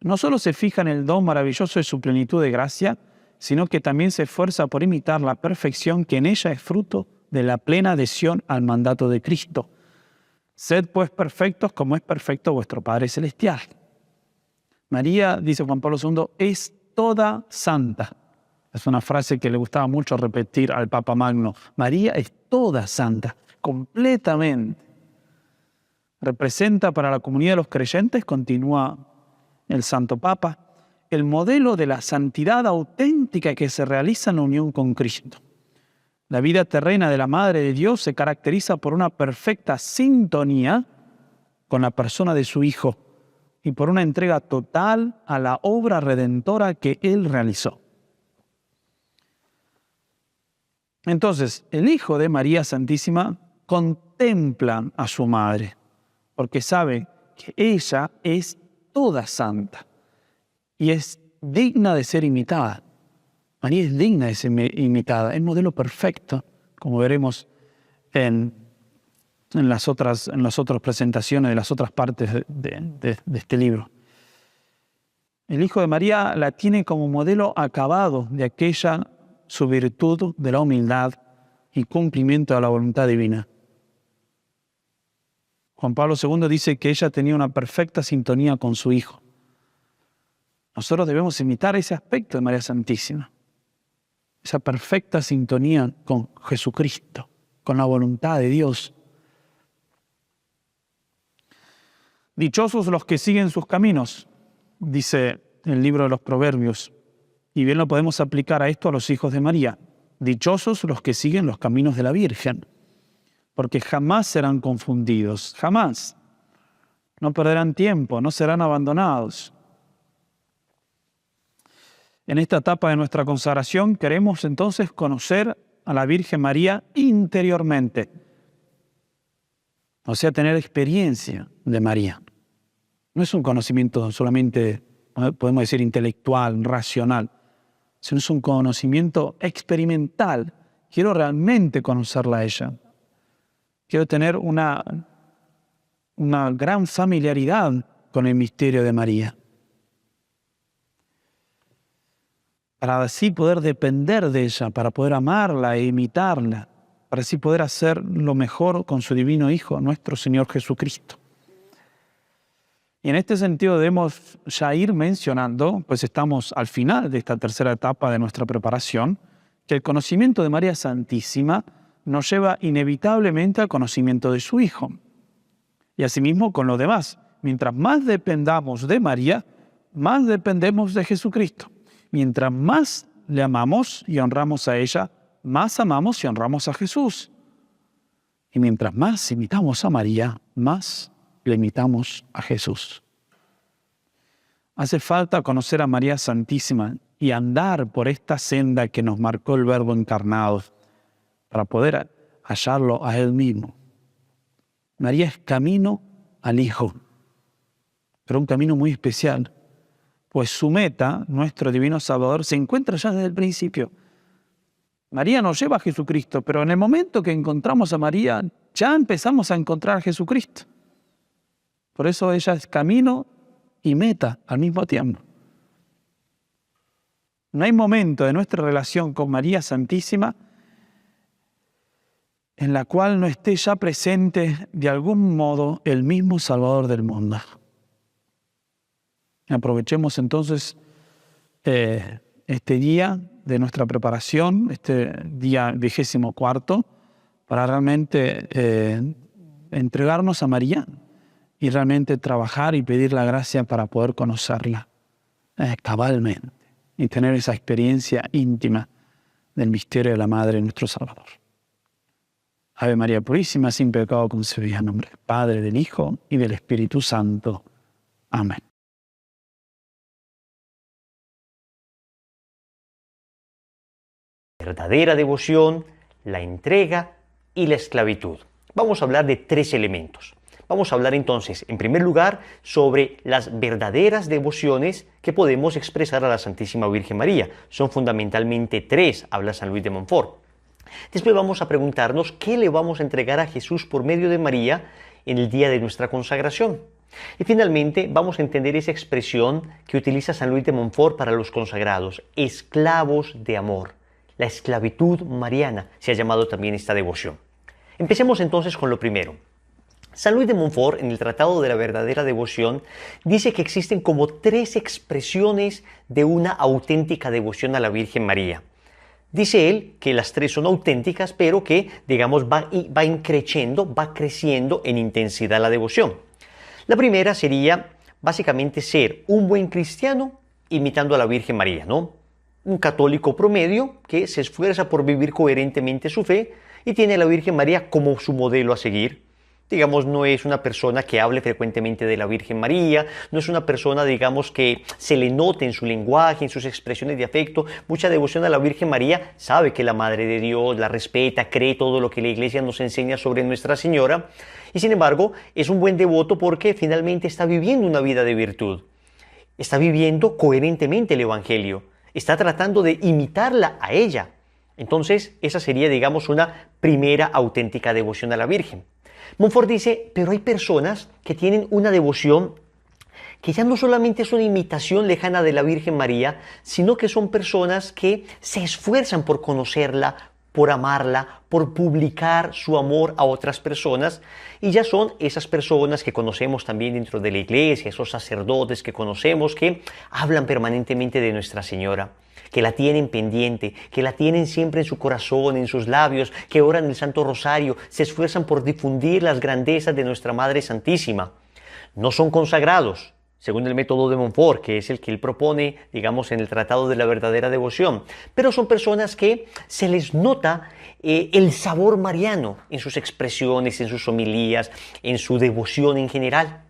Speaker 5: No solo se fija en el don maravilloso de su plenitud de gracia, sino que también se esfuerza por imitar la perfección que en ella es fruto de la plena adhesión al mandato de Cristo. Sed pues perfectos como es perfecto vuestro Padre Celestial. María, dice Juan Pablo II, es toda santa. Es una frase que le gustaba mucho repetir al Papa Magno. María es toda santa, completamente. representa para la comunidad de los creyentes, continúa el Santo Papa, el modelo de la santidad auténtica que se realiza en la unión con Cristo. La vida terrena de la Madre de Dios se caracteriza por una perfecta sintonía con la persona de su Hijo y por una entrega total a la obra redentora que Él realizó. Entonces, el Hijo de María Santísima contempla a su Madre, porque sabe que ella es toda santa y es digna de ser imitada. María es digna de ser imitada, es modelo perfecto, como veremos en las otras presentaciones de las otras partes de este libro. El Hijo de María la tiene como modelo acabado de aquella su virtud de la humildad y cumplimiento de la voluntad divina. Juan Pablo II dice que ella tenía una perfecta sintonía con su Hijo. Nosotros debemos imitar ese aspecto de María Santísima, esa perfecta sintonía con Jesucristo, con la voluntad de Dios. Dichosos los que siguen sus caminos, dice el libro de los Proverbios, y bien lo podemos aplicar a esto a los hijos de María. Dichosos los que siguen los caminos de la Virgen, porque jamás serán confundidos, jamás. No perderán tiempo, no serán abandonados. En esta etapa de nuestra consagración queremos entonces conocer a la Virgen María interiormente, o sea, tener experiencia de María. No es un conocimiento solamente, podemos decir, intelectual, racional, sino es un conocimiento experimental. Quiero realmente conocerla a ella. Quiero tener una gran familiaridad con el misterio de María, para así poder depender de ella, para poder amarla e imitarla, para así poder hacer lo mejor con su divino Hijo, nuestro Señor Jesucristo. Y en este sentido debemos ya ir mencionando, pues estamos al final de esta tercera etapa de nuestra preparación, que el conocimiento de María Santísima nos lleva inevitablemente al conocimiento de su Hijo. Y asimismo con lo demás, mientras más dependamos de María, más dependemos de Jesucristo. Mientras más le amamos y honramos a ella, más amamos y honramos a Jesús. Y mientras más imitamos a María, más le imitamos a Jesús. Hace falta conocer a María Santísima y andar por esta senda que nos marcó el Verbo encarnado para poder hallarlo a Él mismo. María es camino al Hijo, pero un camino muy especial, pues su meta, nuestro divino Salvador, se encuentra ya desde el principio. María nos lleva a Jesucristo, pero en el momento que encontramos a María, ya empezamos a encontrar a Jesucristo. Por eso ella es camino y meta al mismo tiempo. No hay momento de nuestra relación con María Santísima en la cual no esté ya presente de algún modo el mismo Salvador del mundo. Aprovechemos entonces este día de nuestra preparación, este día 24, para realmente entregarnos a María y realmente trabajar y pedir la gracia para poder conocerla cabalmente y tener esa experiencia íntima del misterio de la Madre de nuestro Salvador. Ave María Purísima, sin pecado concebida, en nombre del Padre, del Hijo y del Espíritu Santo. Amén.
Speaker 6: Verdadera devoción, la entrega y la esclavitud. Vamos a hablar de tres elementos. Vamos a hablar entonces, en primer lugar, sobre las verdaderas devociones que podemos expresar a la Santísima Virgen María. Son fundamentalmente tres, habla San Luis de Montfort. Después vamos a preguntarnos qué le vamos a entregar a Jesús por medio de María en el día de nuestra consagración. Y finalmente vamos a entender esa expresión que utiliza San Luis de Montfort para los consagrados, esclavos de amor. La esclavitud mariana se ha llamado también esta devoción. Empecemos entonces con lo primero. San Luis de Montfort, en el Tratado de la Verdadera Devoción, dice que existen como tres expresiones de una auténtica devoción a la Virgen María. Dice él que las tres son auténticas, pero que, digamos, va creciendo en intensidad la devoción. La primera sería básicamente ser un buen cristiano imitando a la Virgen María, ¿no? Un católico promedio que se esfuerza por vivir coherentemente su fe y tiene a la Virgen María como su modelo a seguir. Digamos, no es una persona que hable frecuentemente de la Virgen María, no es una persona, digamos, que se le note en su lenguaje, en sus expresiones de afecto, mucha devoción a la Virgen María, sabe que es la Madre de Dios, la respeta, cree todo lo que la Iglesia nos enseña sobre Nuestra Señora, y sin embargo, es un buen devoto porque finalmente está viviendo una vida de virtud, está viviendo coherentemente el Evangelio, está tratando de imitarla a ella. Entonces, esa sería, digamos, una primera auténtica devoción a la Virgen. Montfort dice, pero hay personas que tienen una devoción que ya no solamente es una imitación lejana de la Virgen María, sino que son personas que se esfuerzan por conocerla, por amarla, por publicar su amor a otras personas, y ya son esas personas que conocemos también dentro de la iglesia, esos sacerdotes que conocemos que hablan permanentemente de Nuestra Señora, que la tienen pendiente, que la tienen siempre en su corazón, en sus labios, que oran el Santo Rosario, se esfuerzan por difundir las grandezas de nuestra Madre Santísima. No son consagrados, según el método de Montfort, que es el que él propone, digamos, en el Tratado de la Verdadera Devoción, pero son personas que se les nota el sabor mariano en sus expresiones, en sus homilías, en su devoción en general.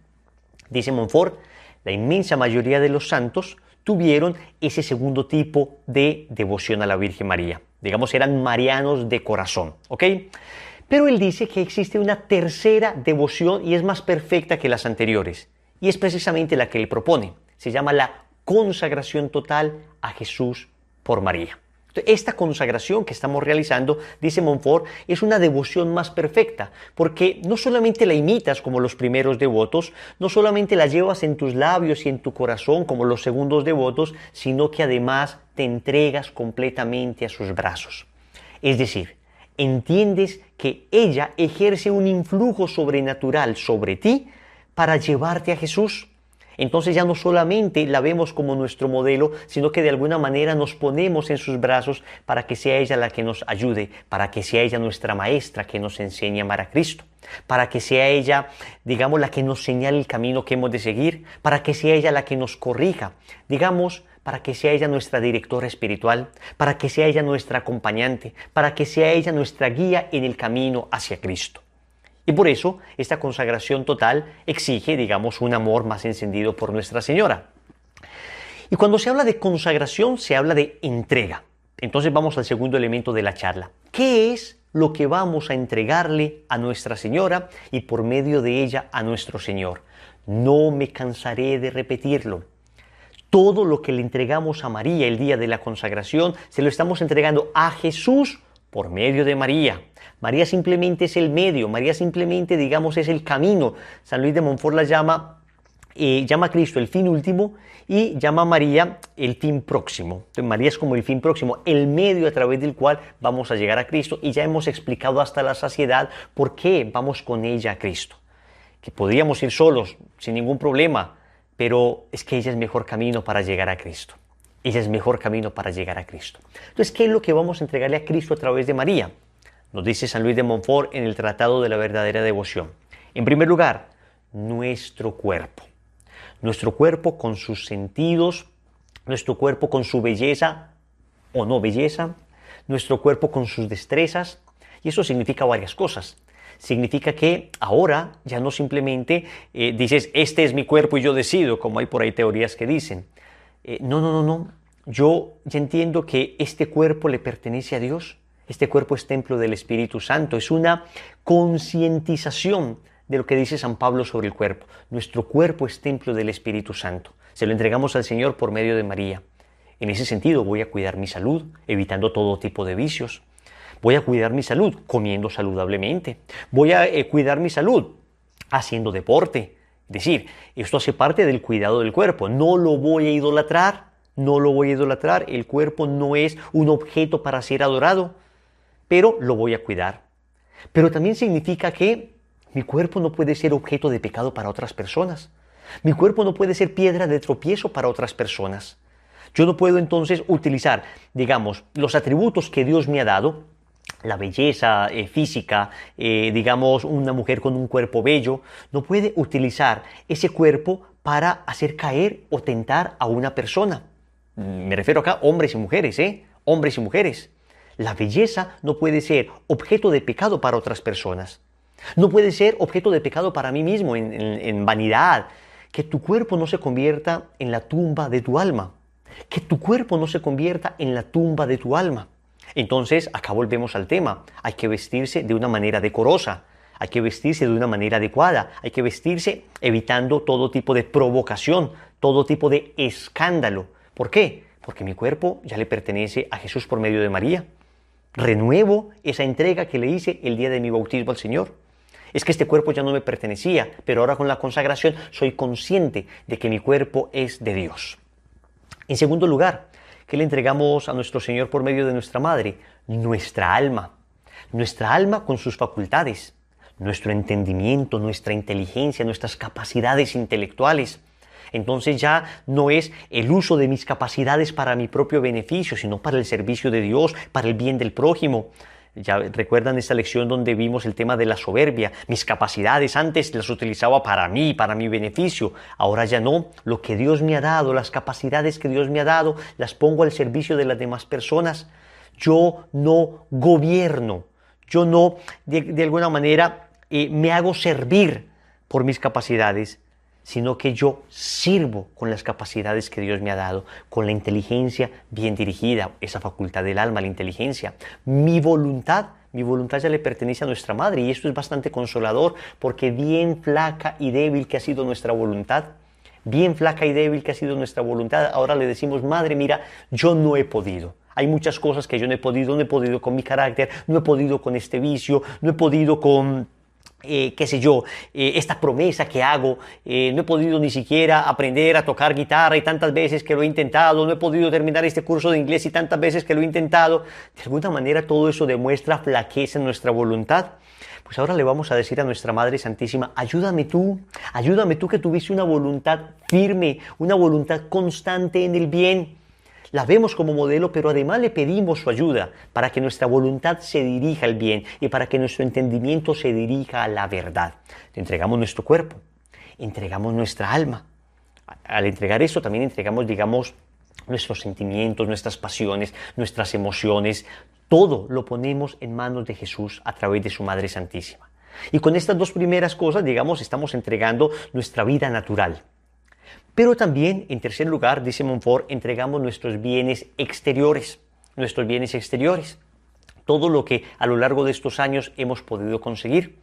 Speaker 6: Dice Montfort, la inmensa mayoría de los santos tuvieron ese segundo tipo de devoción a la Virgen María. Digamos, eran marianos de corazón, ¿ok? Pero él dice que existe una tercera devoción y es más perfecta que las anteriores. Y es precisamente la que él propone. Se llama la consagración total a Jesús por María. Esta consagración que estamos realizando, dice Montfort, es una devoción más perfecta, porque no solamente la imitas como los primeros devotos, no solamente la llevas en tus labios y en tu corazón como los segundos devotos, sino que además te entregas completamente a sus brazos. Es decir, entiendes que ella ejerce un influjo sobrenatural sobre ti para llevarte a Jesús. Entonces ya no solamente la vemos como nuestro modelo, sino que de alguna manera nos ponemos en sus brazos para que sea ella la que nos ayude, para que sea ella nuestra maestra que nos enseñe a amar a Cristo, para que sea ella, digamos, la que nos señale el camino que hemos de seguir, para que sea ella la que nos corrija, digamos, para que sea ella nuestra directora espiritual, para que sea ella nuestra acompañante, para que sea ella nuestra guía en el camino hacia Cristo. Y por eso esta consagración total exige, digamos, un amor más encendido por Nuestra Señora. Y cuando se habla de consagración, se habla de entrega. Entonces vamos al segundo elemento de la charla. ¿Qué es lo que vamos a entregarle a Nuestra Señora y por medio de ella a nuestro Señor? No me cansaré de repetirlo. Todo lo que le entregamos a María el día de la consagración, se lo estamos entregando a Jesús por medio de María. María simplemente es el medio, María simplemente, digamos, es el camino. San Luis de Montfort la llama a Cristo el fin último y llama a María el fin próximo. Entonces, María es como el fin próximo, el medio a través del cual vamos a llegar a Cristo, y ya hemos explicado hasta la saciedad por qué vamos con ella a Cristo. Que podríamos ir solos, sin ningún problema, pero es que ella es mejor camino para llegar a Cristo. Ella es mejor camino para llegar a Cristo. Entonces, ¿qué es lo que vamos a entregarle a Cristo a través de María? Nos dice San Luis de Montfort en el Tratado de la Verdadera Devoción. En primer lugar, nuestro cuerpo. Nuestro cuerpo con sus sentidos, nuestro cuerpo con su belleza o no belleza, nuestro cuerpo con sus destrezas. Y eso significa varias cosas. Significa que ahora ya no simplemente dices, este es mi cuerpo y yo decido, como hay por ahí teorías que dicen. No. Yo ya entiendo que este cuerpo le pertenece a Dios. Este cuerpo es templo del Espíritu Santo. Es una concientización de lo que dice San Pablo sobre el cuerpo. Nuestro cuerpo es templo del Espíritu Santo. Se lo entregamos al Señor por medio de María. En ese sentido voy a cuidar mi salud, evitando todo tipo de vicios. Voy a cuidar mi salud comiendo saludablemente. Voy a cuidar mi salud haciendo deporte. Es decir, esto hace parte del cuidado del cuerpo. No lo voy a idolatrar. No lo voy a idolatrar. El cuerpo no es un objeto para ser adorado, pero lo voy a cuidar. Pero también significa que mi cuerpo no puede ser objeto de pecado para otras personas. Mi cuerpo no puede ser piedra de tropiezo para otras personas. Yo no puedo entonces utilizar, digamos, los atributos que Dios me ha dado, la belleza física, digamos, una mujer con un cuerpo bello, no puede utilizar ese cuerpo para hacer caer o tentar a una persona. Me refiero acá a hombres y mujeres, hombres y mujeres. La belleza no puede ser objeto de pecado para otras personas. No puede ser objeto de pecado para mí mismo, en vanidad. Que tu cuerpo no se convierta en la tumba de tu alma. Que tu cuerpo no se convierta en la tumba de tu alma. Entonces, acá volvemos al tema. Hay que vestirse de una manera decorosa. Hay que vestirse de una manera adecuada. Hay que vestirse evitando todo tipo de provocación, todo tipo de escándalo. ¿Por qué? Porque mi cuerpo ya le pertenece a Jesús por medio de María. Renuevo esa entrega que le hice el día de mi bautismo al Señor. Es que este cuerpo ya no me pertenecía, pero ahora con la consagración soy consciente de que mi cuerpo es de Dios. En segundo lugar, ¿qué le entregamos a nuestro Señor por medio de nuestra Madre? Nuestra alma. Nuestra alma con sus facultades, nuestro entendimiento, nuestra inteligencia, nuestras capacidades intelectuales. Entonces ya no es el uso de mis capacidades para mi propio beneficio, sino para el servicio de Dios, para el bien del prójimo. Ya recuerdan esta lección donde vimos el tema de la soberbia. Mis capacidades antes las utilizaba para mí, para mi beneficio. Ahora ya no. Lo que Dios me ha dado, las capacidades que Dios me ha dado, las pongo al servicio de las demás personas. Yo no gobierno. Yo no, de alguna manera, me hago servir por mis capacidades, sino que yo sirvo con las capacidades que Dios me ha dado, con la inteligencia bien dirigida, esa facultad del alma, la inteligencia. Mi voluntad ya le pertenece a nuestra Madre, y esto es bastante consolador, porque bien flaca y débil que ha sido nuestra voluntad, bien flaca y débil que ha sido nuestra voluntad, ahora le decimos: Madre, mira, yo no he podido. Hay muchas cosas que yo no he podido con mi carácter, no he podido con este vicio, no he podido con esta promesa que hago, no he podido ni siquiera aprender a tocar guitarra y tantas veces que lo he intentado, no he podido terminar este curso de inglés y tantas veces que lo he intentado. De alguna manera todo eso demuestra flaqueza en nuestra voluntad. Pues ahora le vamos a decir a nuestra Madre Santísima: ayúdame tú que tuviste una voluntad firme, una voluntad constante en el bien. La vemos como modelo, pero además le pedimos su ayuda para que nuestra voluntad se dirija al bien y para que nuestro entendimiento se dirija a la verdad. Le entregamos nuestro cuerpo, entregamos nuestra alma. Al entregar eso también entregamos, digamos, nuestros sentimientos, nuestras pasiones, nuestras emociones. Todo lo ponemos en manos de Jesús a través de su Madre Santísima. Y con estas dos primeras cosas, digamos, estamos entregando nuestra vida natural. Pero también, en tercer lugar, dice Montfort, entregamos nuestros bienes exteriores. Todo lo que a lo largo de estos años hemos podido conseguir.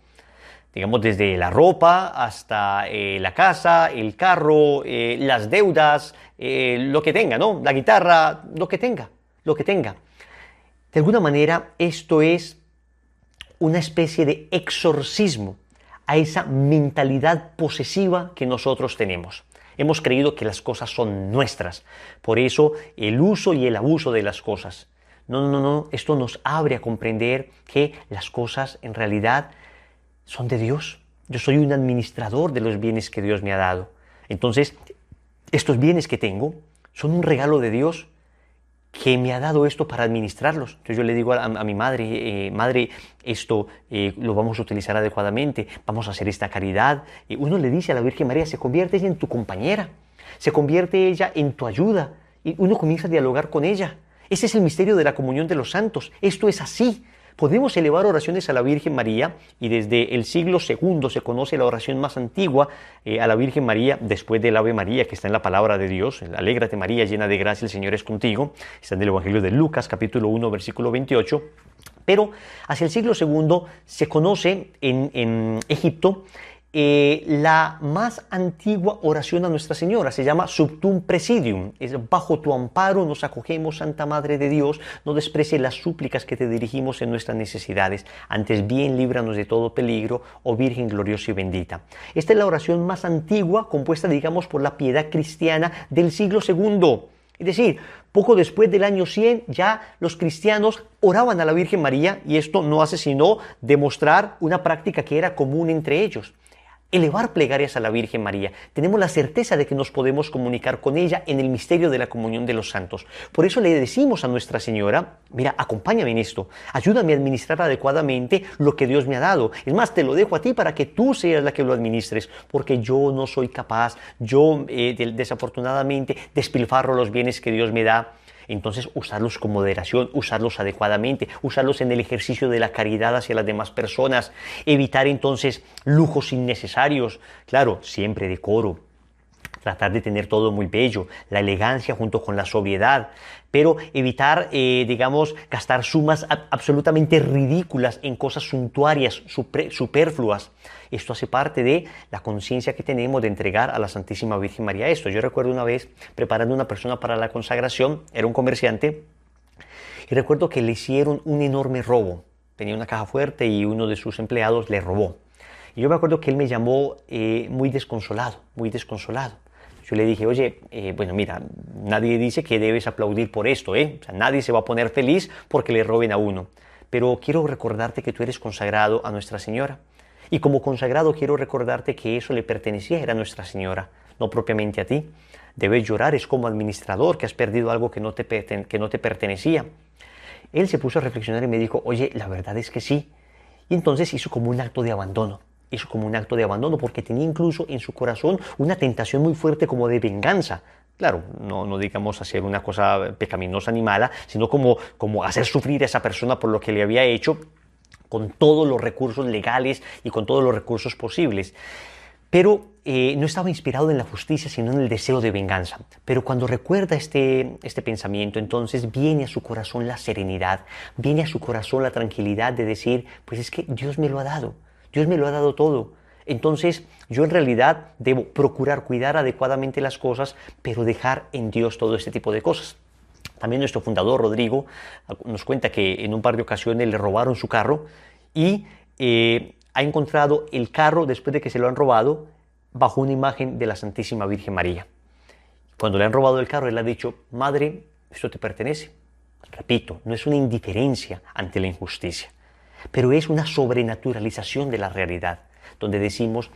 Speaker 6: Digamos, desde la ropa hasta la casa, el carro, las deudas, lo que tenga, ¿no? La guitarra, lo que tenga. De alguna manera, esto es una especie de exorcismo a esa mentalidad posesiva que nosotros tenemos. Hemos creído que las cosas son nuestras, por eso el uso y el abuso de las cosas. No, esto nos abre a comprender que las cosas en realidad son de Dios. Yo soy un administrador de los bienes que Dios me ha dado. Entonces, estos bienes que tengo son un regalo de Dios que me ha dado esto para administrarlos. Entonces yo le digo a mi madre: madre, esto lo vamos a utilizar adecuadamente, vamos a hacer esta caridad. Uno le dice a la Virgen María: se convierte ella en tu compañera, se convierte ella en tu ayuda, y uno comienza a dialogar con ella. Ese es el misterio de la comunión de los santos. Esto es así. Podemos elevar oraciones a la Virgen María, y desde el siglo II se conoce la oración más antigua a la Virgen María, después del Ave María, que está en la palabra de Dios. Alégrate María, llena de gracia, el Señor es contigo. Está en el Evangelio de Lucas, capítulo 1, versículo 28. Pero hacia el siglo II se conoce en Egipto la más antigua oración a Nuestra Señora. Se llama Subtum Presidium. Es: bajo tu amparo nos acogemos, Santa Madre de Dios, no desprecies las súplicas que te dirigimos en nuestras necesidades, antes bien líbranos de todo peligro, oh Virgen gloriosa y bendita. Esta es la oración más antigua, compuesta, digamos, por la piedad cristiana del siglo II. Es decir, poco después del año 100 ya los cristianos oraban a la Virgen María, y esto no hace sino demostrar una práctica que era común entre ellos. elevar plegarias a la Virgen María. Tenemos la certeza de que nos podemos comunicar con ella en el misterio de la comunión de los santos. Por eso le decimos a Nuestra Señora, mira, acompáñame en esto, ayúdame a administrar adecuadamente lo que Dios me ha dado. Es más, te lo dejo a ti para que tú seas la que lo administres, porque yo no soy capaz, yo desafortunadamente despilfarro los bienes que Dios me da. Entonces, usarlos con moderación, usarlos adecuadamente, usarlos en el ejercicio de la caridad hacia las demás personas, evitar entonces lujos innecesarios, claro, siempre decoro, tratar de tener todo muy bello, la elegancia junto con la sobriedad, pero evitar, gastar sumas absolutamente ridículas en cosas suntuarias, superfluas. Esto hace parte de la conciencia que tenemos de entregar a la Santísima Virgen María esto. Yo recuerdo una vez preparando una persona para la consagración, era un comerciante, y recuerdo que le hicieron un enorme robo. Tenía una caja fuerte y uno de sus empleados le robó. Y yo me acuerdo que él me llamó muy desconsolado, muy desconsolado. Yo le dije, oye, bueno, mira, nadie dice que debes aplaudir por esto, O sea, nadie se va a poner feliz porque le roben a uno. Pero quiero recordarte que tú eres consagrado a Nuestra Señora. Y como consagrado quiero recordarte que eso le pertenecía a Nuestra Señora, no propiamente a ti. Debes llorar, es como administrador que has perdido algo que no te pertenecía. Él se puso a reflexionar y me dijo, oye, la verdad es que sí. Y entonces hizo como un acto de abandono. Hizo como un acto de abandono porque tenía incluso en su corazón una tentación muy fuerte como de venganza. Claro, no digamos hacer una cosa pecaminosa ni mala, sino como hacer sufrir a esa persona por lo que le había hecho con todos los recursos legales y con todos los recursos posibles. Pero no estaba inspirado en la justicia, sino en el deseo de venganza. Pero cuando recuerda este pensamiento, entonces viene a su corazón la serenidad, viene a su corazón la tranquilidad de decir, pues es que Dios me lo ha dado. Dios me lo ha dado todo. Entonces, yo en realidad debo procurar cuidar adecuadamente las cosas, pero dejar en Dios todo este tipo de cosas. También nuestro fundador, Rodrigo, nos cuenta que en un par de ocasiones le robaron su carro y ha encontrado el carro, después de que se lo han robado, bajo una imagen de la Santísima Virgen María. Cuando le han robado el carro, él ha dicho, Madre, esto te pertenece. Repito, no es una indiferencia ante la injusticia, pero es una sobrenaturalización de la realidad, donde decimos,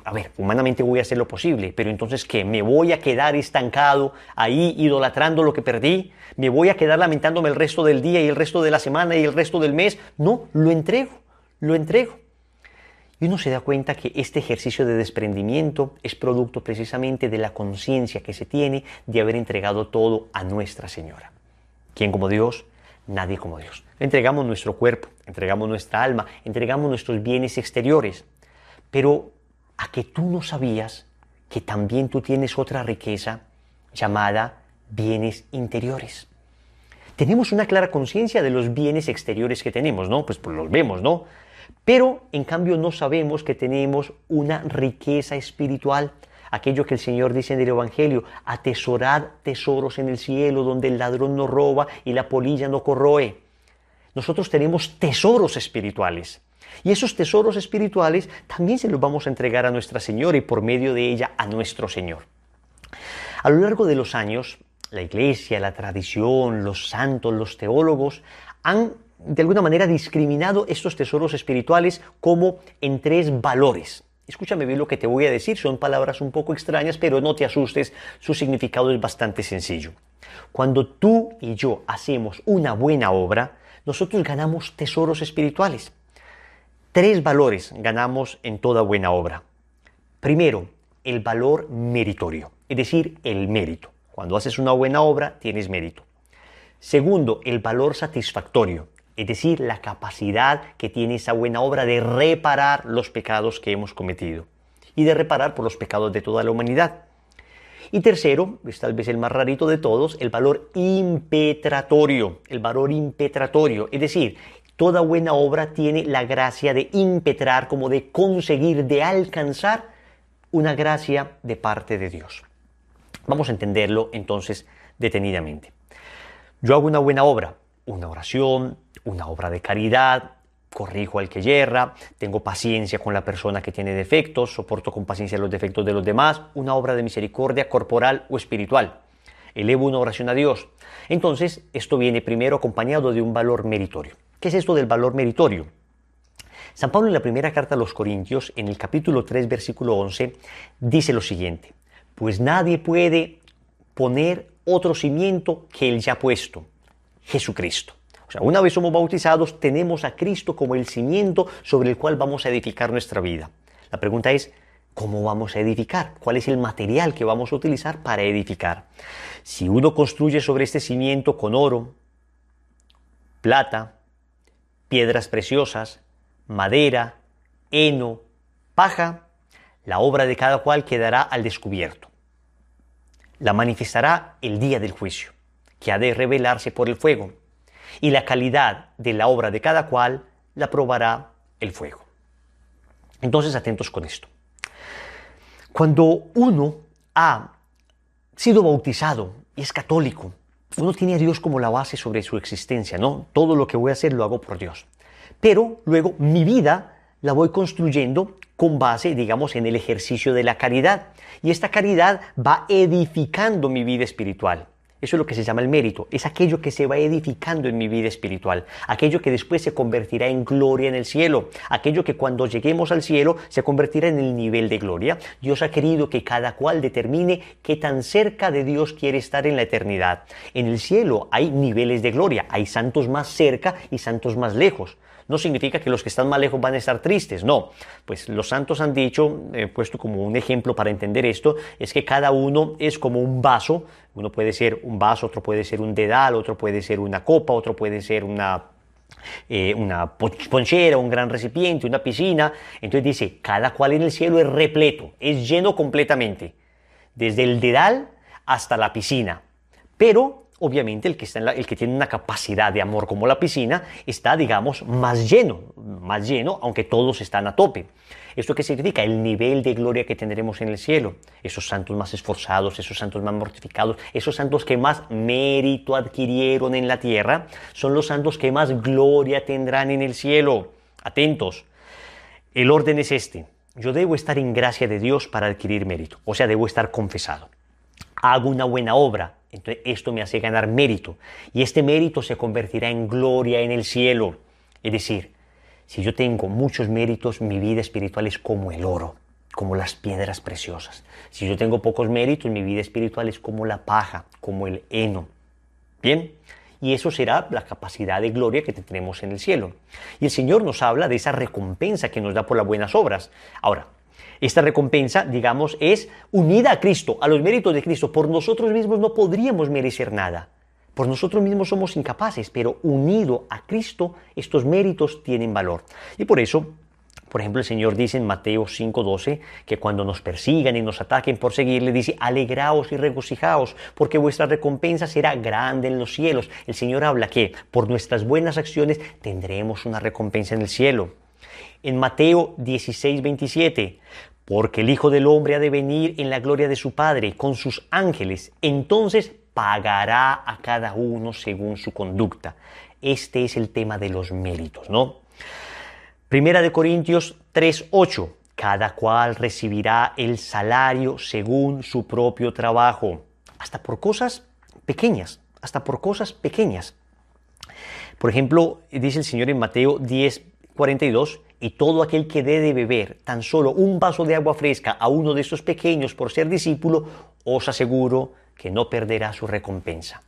Speaker 6: a ver, humanamente voy a hacer lo posible, pero entonces ¿qué? ¿Me voy a quedar estancado ahí idolatrando lo que perdí? ¿Me voy a quedar lamentándome el resto del día y el resto de la semana y el resto del mes? No, lo entrego. Y uno se da cuenta que este ejercicio de desprendimiento es producto precisamente de la conciencia que se tiene de haber entregado todo a Nuestra Señora. ¿Quién como Dios? Nadie como Dios. Entregamos nuestro cuerpo, entregamos nuestra alma, entregamos nuestros bienes exteriores. Pero ¿a que tú no sabías que también tú tienes otra riqueza llamada bienes interiores? Tenemos una clara conciencia de los bienes exteriores que tenemos, ¿no? Pues los vemos, ¿no? Pero en cambio no sabemos que tenemos una riqueza espiritual. Aquello que el Señor dice en el Evangelio, atesorad tesoros en el cielo donde el ladrón no roba y la polilla no corroe. Nosotros tenemos tesoros espirituales. Y esos tesoros espirituales también se los vamos a entregar a Nuestra Señora y por medio de ella a nuestro Señor. A lo largo de los años, la Iglesia, la tradición, los santos, los teólogos han de alguna manera discriminado estos tesoros espirituales como en tres valores. Escúchame bien lo que te voy a decir, son palabras un poco extrañas, pero no te asustes, su significado es bastante sencillo. Cuando tú y yo hacemos una buena obra, nosotros ganamos tesoros espirituales. Tres valores ganamos en toda buena obra. Primero, el valor meritorio, es decir, el mérito. Cuando haces una buena obra, tienes mérito. Segundo, el valor satisfactorio, es decir, la capacidad que tiene esa buena obra de reparar los pecados que hemos cometido y de reparar por los pecados de toda la humanidad. Y tercero, es tal vez el más rarito de todos, el valor impetratorio, es decir, toda buena obra tiene la gracia de impetrar, como de conseguir, de alcanzar una gracia de parte de Dios. Vamos a entenderlo entonces detenidamente. Yo hago una buena obra, una oración, una obra de caridad, corrijo al que yerra, tengo paciencia con la persona que tiene defectos, soporto con paciencia los defectos de los demás, una obra de misericordia corporal o espiritual. Elevo una oración a Dios. Entonces, esto viene primero acompañado de un valor meritorio. ¿Qué es esto del valor meritorio? San Pablo en la primera carta a los Corintios, en el capítulo 3, versículo 11, dice lo siguiente: pues nadie puede poner otro cimiento que el ya puesto, Jesucristo. O sea, una vez somos bautizados, tenemos a Cristo como el cimiento sobre el cual vamos a edificar nuestra vida. La pregunta es, ¿cómo vamos a edificar? ¿Cuál es el material que vamos a utilizar para edificar? Si uno construye sobre este cimiento con oro, plata, piedras preciosas, madera, heno, paja, la obra de cada cual quedará al descubierto. La manifestará el día del juicio, que ha de revelarse por el fuego, y la calidad de la obra de cada cual la probará el fuego. Entonces, atentos con esto. Cuando uno ha sido bautizado y es católico, uno tiene a Dios como la base sobre su existencia, ¿no? Todo lo que voy a hacer lo hago por Dios. Pero luego mi vida la voy construyendo con base, digamos, en el ejercicio de la caridad. Y esta caridad va edificando mi vida espiritual. Eso es lo que se llama el mérito. Es aquello que se va edificando en mi vida espiritual. Aquello que después se convertirá en gloria en el cielo. Aquello que cuando lleguemos al cielo se convertirá en el nivel de gloria. Dios ha querido que cada cual determine qué tan cerca de Dios quiere estar en la eternidad. En el cielo hay niveles de gloria. Hay santos más cerca y santos más lejos. No significa que los que están más lejos van a estar tristes, no. Pues los santos han dicho, puesto como un ejemplo para entender esto, es que cada uno es como un vaso. Uno puede ser un vaso, otro puede ser un dedal, otro puede ser una copa, otro puede ser una ponchera, un gran recipiente, una piscina. Entonces dice, cada cual en el cielo es repleto, es lleno completamente, desde el dedal hasta la piscina. Pero obviamente el que tiene una capacidad de amor como la piscina está, digamos, más lleno, aunque todos están a tope. ¿Esto qué significa? El nivel de gloria que tendremos en el cielo. Esos santos más esforzados, esos santos más mortificados, esos santos que más mérito adquirieron en la tierra, son los santos que más gloria tendrán en el cielo. Atentos. El orden es este. Yo debo estar en gracia de Dios para adquirir mérito, o sea, debo estar confesado. Hago una buena obra, entonces esto me hace ganar mérito, y este mérito se convertirá en gloria en el cielo. Es decir, si yo tengo muchos méritos, mi vida espiritual es como el oro, como las piedras preciosas. Si yo tengo pocos méritos, mi vida espiritual es como la paja, como el heno. ¿Bien? Y eso será la capacidad de gloria que tendremos en el cielo. Y el Señor nos habla de esa recompensa que nos da por las buenas obras. Ahora, esta recompensa, digamos, es unida a Cristo, a los méritos de Cristo. Por nosotros mismos no podríamos merecer nada. Por nosotros mismos somos incapaces, pero unido a Cristo, estos méritos tienen valor. Y por eso, por ejemplo, el Señor dice en Mateo 5:12 que cuando nos persigan y nos ataquen por seguirle, dice, alegraos y regocijaos, porque vuestra recompensa será grande en los cielos. El Señor habla que por nuestras buenas acciones tendremos una recompensa en el cielo. En Mateo 16:27, porque el Hijo del Hombre ha de venir en la gloria de su Padre con sus ángeles, entonces pagará a cada uno según su conducta. Este es el tema de los méritos, ¿no? Primera de Corintios 3:8, cada cual recibirá el salario según su propio trabajo, hasta por cosas pequeñas, Por ejemplo, dice el Señor en Mateo 10:42, y todo aquel que dé de beber tan solo un vaso de agua fresca a uno de estos pequeños por ser discípulo, os aseguro que no perderá su recompensa.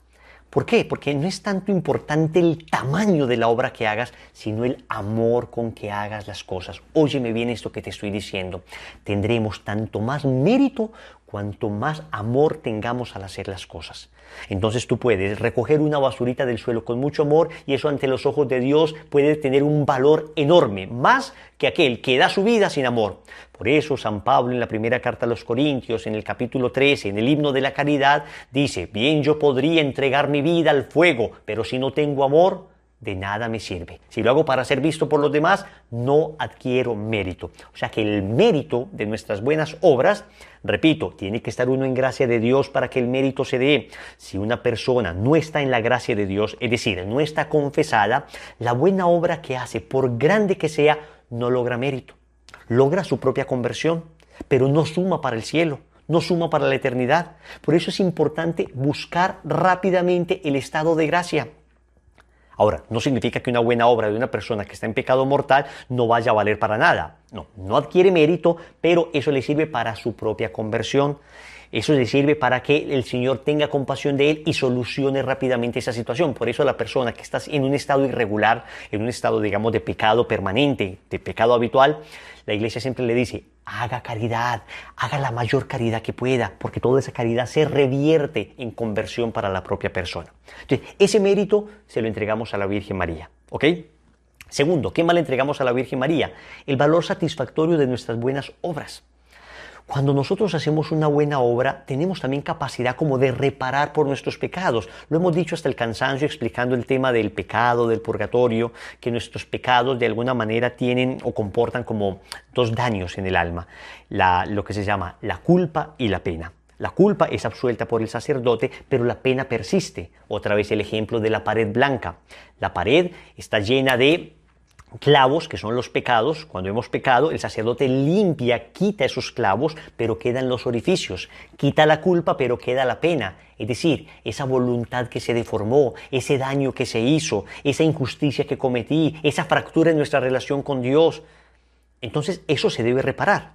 Speaker 6: ¿Por qué? Porque no es tanto importante el tamaño de la obra que hagas, sino el amor con que hagas las cosas. Óyeme bien esto que te estoy diciendo. Tendremos tanto más mérito cuanto más amor tengamos al hacer las cosas. Entonces tú puedes recoger una basurita del suelo con mucho amor y eso ante los ojos de Dios puede tener un valor enorme, más que aquel que da su vida sin amor. Por eso San Pablo en la primera carta a los Corintios, en el capítulo 13, en el himno de la caridad, dice, bien yo podría entregar mi vida al fuego, pero si no tengo amor, de nada me sirve. Si lo hago para ser visto por los demás, no adquiero mérito. O sea que el mérito de nuestras buenas obras, repito, tiene que estar uno en gracia de Dios para que el mérito se dé. Si una persona no está en la gracia de Dios, es decir, no está confesada, la buena obra que hace, por grande que sea, no logra mérito. Logra su propia conversión, pero no suma para el cielo, no suma para la eternidad. Por eso es importante buscar rápidamente el estado de gracia. Ahora, no significa que una buena obra de una persona que está en pecado mortal no vaya a valer para nada. No, no adquiere mérito, pero eso le sirve para su propia conversión. Eso le sirve para que el Señor tenga compasión de él y solucione rápidamente esa situación. Por eso la persona que está en un estado irregular, en un estado, digamos, de pecado permanente, de pecado habitual, la iglesia siempre le dice, haga caridad, haga la mayor caridad que pueda, porque toda esa caridad se revierte en conversión para la propia persona. Entonces, ese mérito se lo entregamos a la Virgen María, ¿ok? Segundo, ¿qué más le entregamos a la Virgen María? El valor satisfactorio de nuestras buenas obras. Cuando nosotros hacemos una buena obra, tenemos también capacidad como de reparar por nuestros pecados. Lo hemos dicho hasta el cansancio explicando el tema del pecado, del purgatorio, que nuestros pecados de alguna manera tienen o comportan como dos daños en el alma. Lo que se llama la culpa y la pena. La culpa es absuelta por el sacerdote, pero la pena persiste. Otra vez el ejemplo de la pared blanca. La pared está llena de clavos, que son los pecados. Cuando hemos pecado, el sacerdote limpia, quita esos clavos, pero quedan los orificios. Quita la culpa, pero queda la pena. Es decir, esa voluntad que se deformó, ese daño que se hizo, esa injusticia que cometí, esa fractura en nuestra relación con Dios. Entonces, eso se debe reparar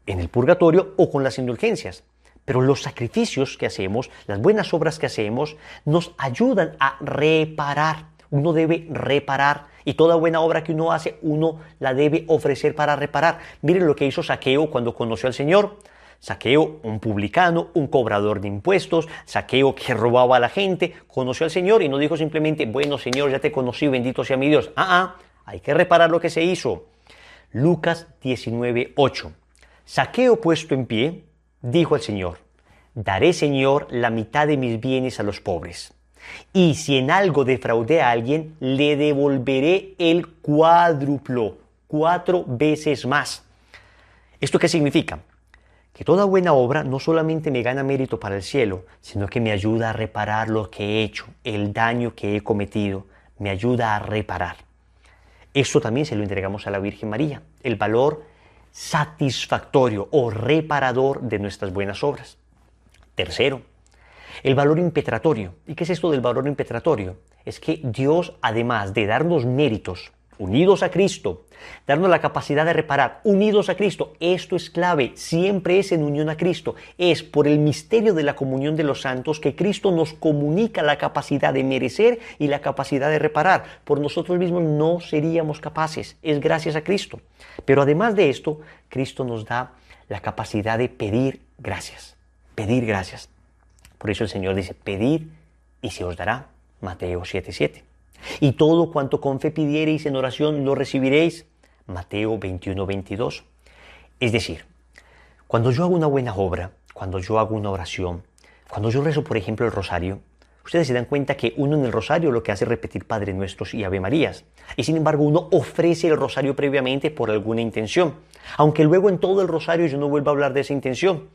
Speaker 6: en el purgatorio o con las indulgencias. Pero los sacrificios que hacemos, las buenas obras que hacemos, nos ayudan a reparar. Uno debe reparar. Y toda buena obra que uno hace, uno la debe ofrecer para reparar. Miren lo que hizo Zaqueo cuando conoció al Señor. Zaqueo, un publicano, un cobrador de impuestos, Zaqueo que robaba a la gente, conoció al Señor y no dijo simplemente, bueno Señor, ya te conocí, bendito sea mi Dios. Hay que reparar lo que se hizo. Lucas 19:8. Zaqueo puesto en pie, dijo al Señor, daré Señor la mitad de mis bienes a los pobres. Y si en algo defraudé a alguien, le devolveré el cuádruplo, 4 veces más. ¿Esto qué significa? Que toda buena obra no solamente me gana mérito para el cielo, sino que me ayuda a reparar lo que he hecho, el daño que he cometido, me ayuda a reparar. Esto también se lo entregamos a la Virgen María, el valor satisfactorio o reparador de nuestras buenas obras. Tercero, el valor impetratorio. ¿Y qué es esto del valor impetratorio? Es que Dios, además de darnos méritos unidos a Cristo, darnos la capacidad de reparar unidos a Cristo, esto es clave, siempre es en unión a Cristo. Es por el misterio de la comunión de los santos que Cristo nos comunica la capacidad de merecer y la capacidad de reparar. Por nosotros mismos no seríamos capaces, es gracias a Cristo. Pero además de esto, Cristo nos da la capacidad de pedir gracias, pedir gracias. Por eso el Señor dice, pedid y se os dará. Mateo 7:7. Y todo cuanto con fe pidiereis en oración lo recibiréis. Mateo 21:22. Es decir, cuando yo hago una buena obra, cuando yo hago una oración, cuando yo rezo, por ejemplo, el rosario, ustedes se dan cuenta que uno en el rosario lo que hace es repetir Padre Nuestros y Ave Marías. Y sin embargo uno ofrece el rosario previamente por alguna intención. Aunque luego en todo el rosario yo no vuelva a hablar de esa intención.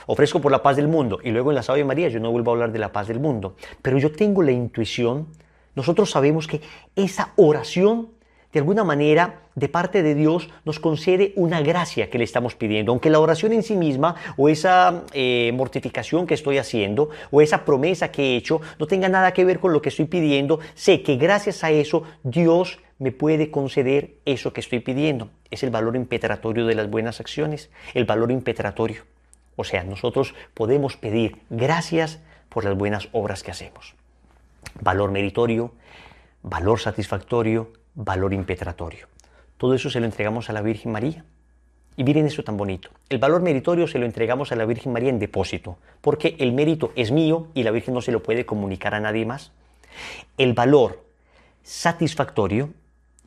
Speaker 6: Ofrezco por la paz del mundo y luego en las Ave Marías yo no vuelvo a hablar de la paz del mundo. Pero yo tengo la intuición, nosotros sabemos que esa oración de alguna manera de parte de Dios nos concede una gracia que le estamos pidiendo. Aunque la oración en sí misma o esa mortificación que estoy haciendo o esa promesa que he hecho no tenga nada que ver con lo que estoy pidiendo, sé que gracias a eso Dios me puede conceder eso que estoy pidiendo. Es el valor impetratorio de las buenas acciones, el valor impetratorio. O sea, nosotros podemos pedir gracias por las buenas obras que hacemos. Valor meritorio, valor satisfactorio, valor impetratorio. Todo eso se lo entregamos a la Virgen María. Y miren eso tan bonito. El valor meritorio se lo entregamos a la Virgen María en depósito, porque el mérito es mío y la Virgen no se lo puede comunicar a nadie más. El valor satisfactorio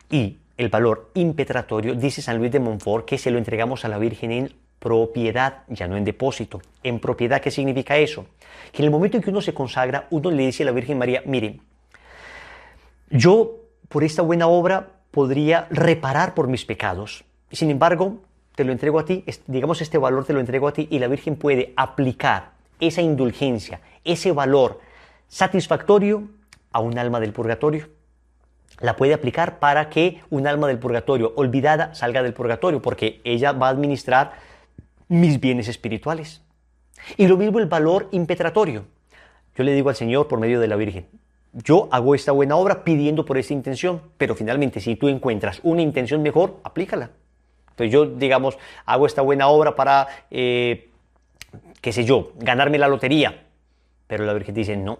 Speaker 6: y el valor impetratorio, dice San Luis de Montfort, que se lo entregamos a la Virgen en propiedad, ya no en depósito. En propiedad, ¿qué significa eso? Que en el momento en que uno se consagra, uno le dice a la Virgen María, mire, yo por esta buena obra podría reparar por mis pecados. Sin embargo, te lo entrego a ti, digamos este valor te lo entrego a ti y la Virgen puede aplicar esa indulgencia, ese valor satisfactorio a un alma del purgatorio. La puede aplicar para que un alma del purgatorio olvidada salga del purgatorio, porque ella va a administrar mis bienes espirituales. Y lo mismo el valor impetratorio. Yo le digo al Señor por medio de la Virgen, yo hago esta buena obra pidiendo por esa intención, pero finalmente si tú encuentras una intención mejor, aplícala. Entonces yo, digamos, hago esta buena obra para, qué sé yo, ganarme la lotería. Pero la Virgen dice, no,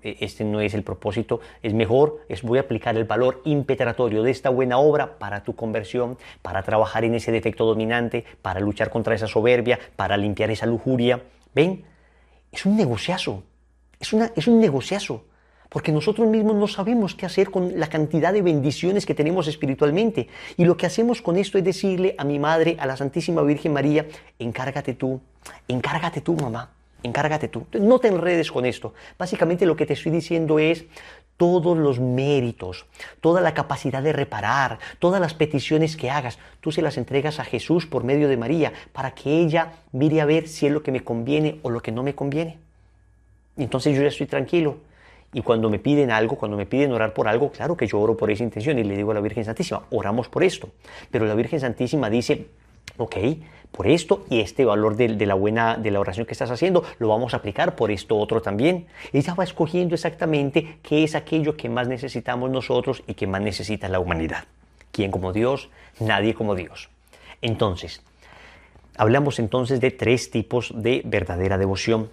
Speaker 6: este no es el propósito, es mejor, voy a aplicar el valor impetratorio de esta buena obra para tu conversión, para trabajar en ese defecto dominante, para luchar contra esa soberbia, para limpiar esa lujuria. ¿Ven? Es un negociazo, es un negociazo, porque nosotros mismos no sabemos qué hacer con la cantidad de bendiciones que tenemos espiritualmente. Y lo que hacemos con esto es decirle a mi madre, a la Santísima Virgen María, encárgate tú, mamá. Encárgate tú. No te enredes con esto. Básicamente lo que te estoy diciendo es todos los méritos, toda la capacidad de reparar, todas las peticiones que hagas, tú se las entregas a Jesús por medio de María para que ella mire a ver si es lo que me conviene o lo que no me conviene. Y entonces yo ya estoy tranquilo. Y cuando me piden algo, cuando me piden orar por algo, claro que yo oro por esa intención y le digo a la Virgen Santísima, oramos por esto. Pero la Virgen Santísima dice, ok, por esto y este valor de la oración que estás haciendo, lo vamos a aplicar por esto otro también. Ella va escogiendo exactamente qué es aquello que más necesitamos nosotros y que más necesita la humanidad. ¿Quién como Dios? Nadie como Dios. Entonces, hablamos entonces de 3 tipos de verdadera devoción.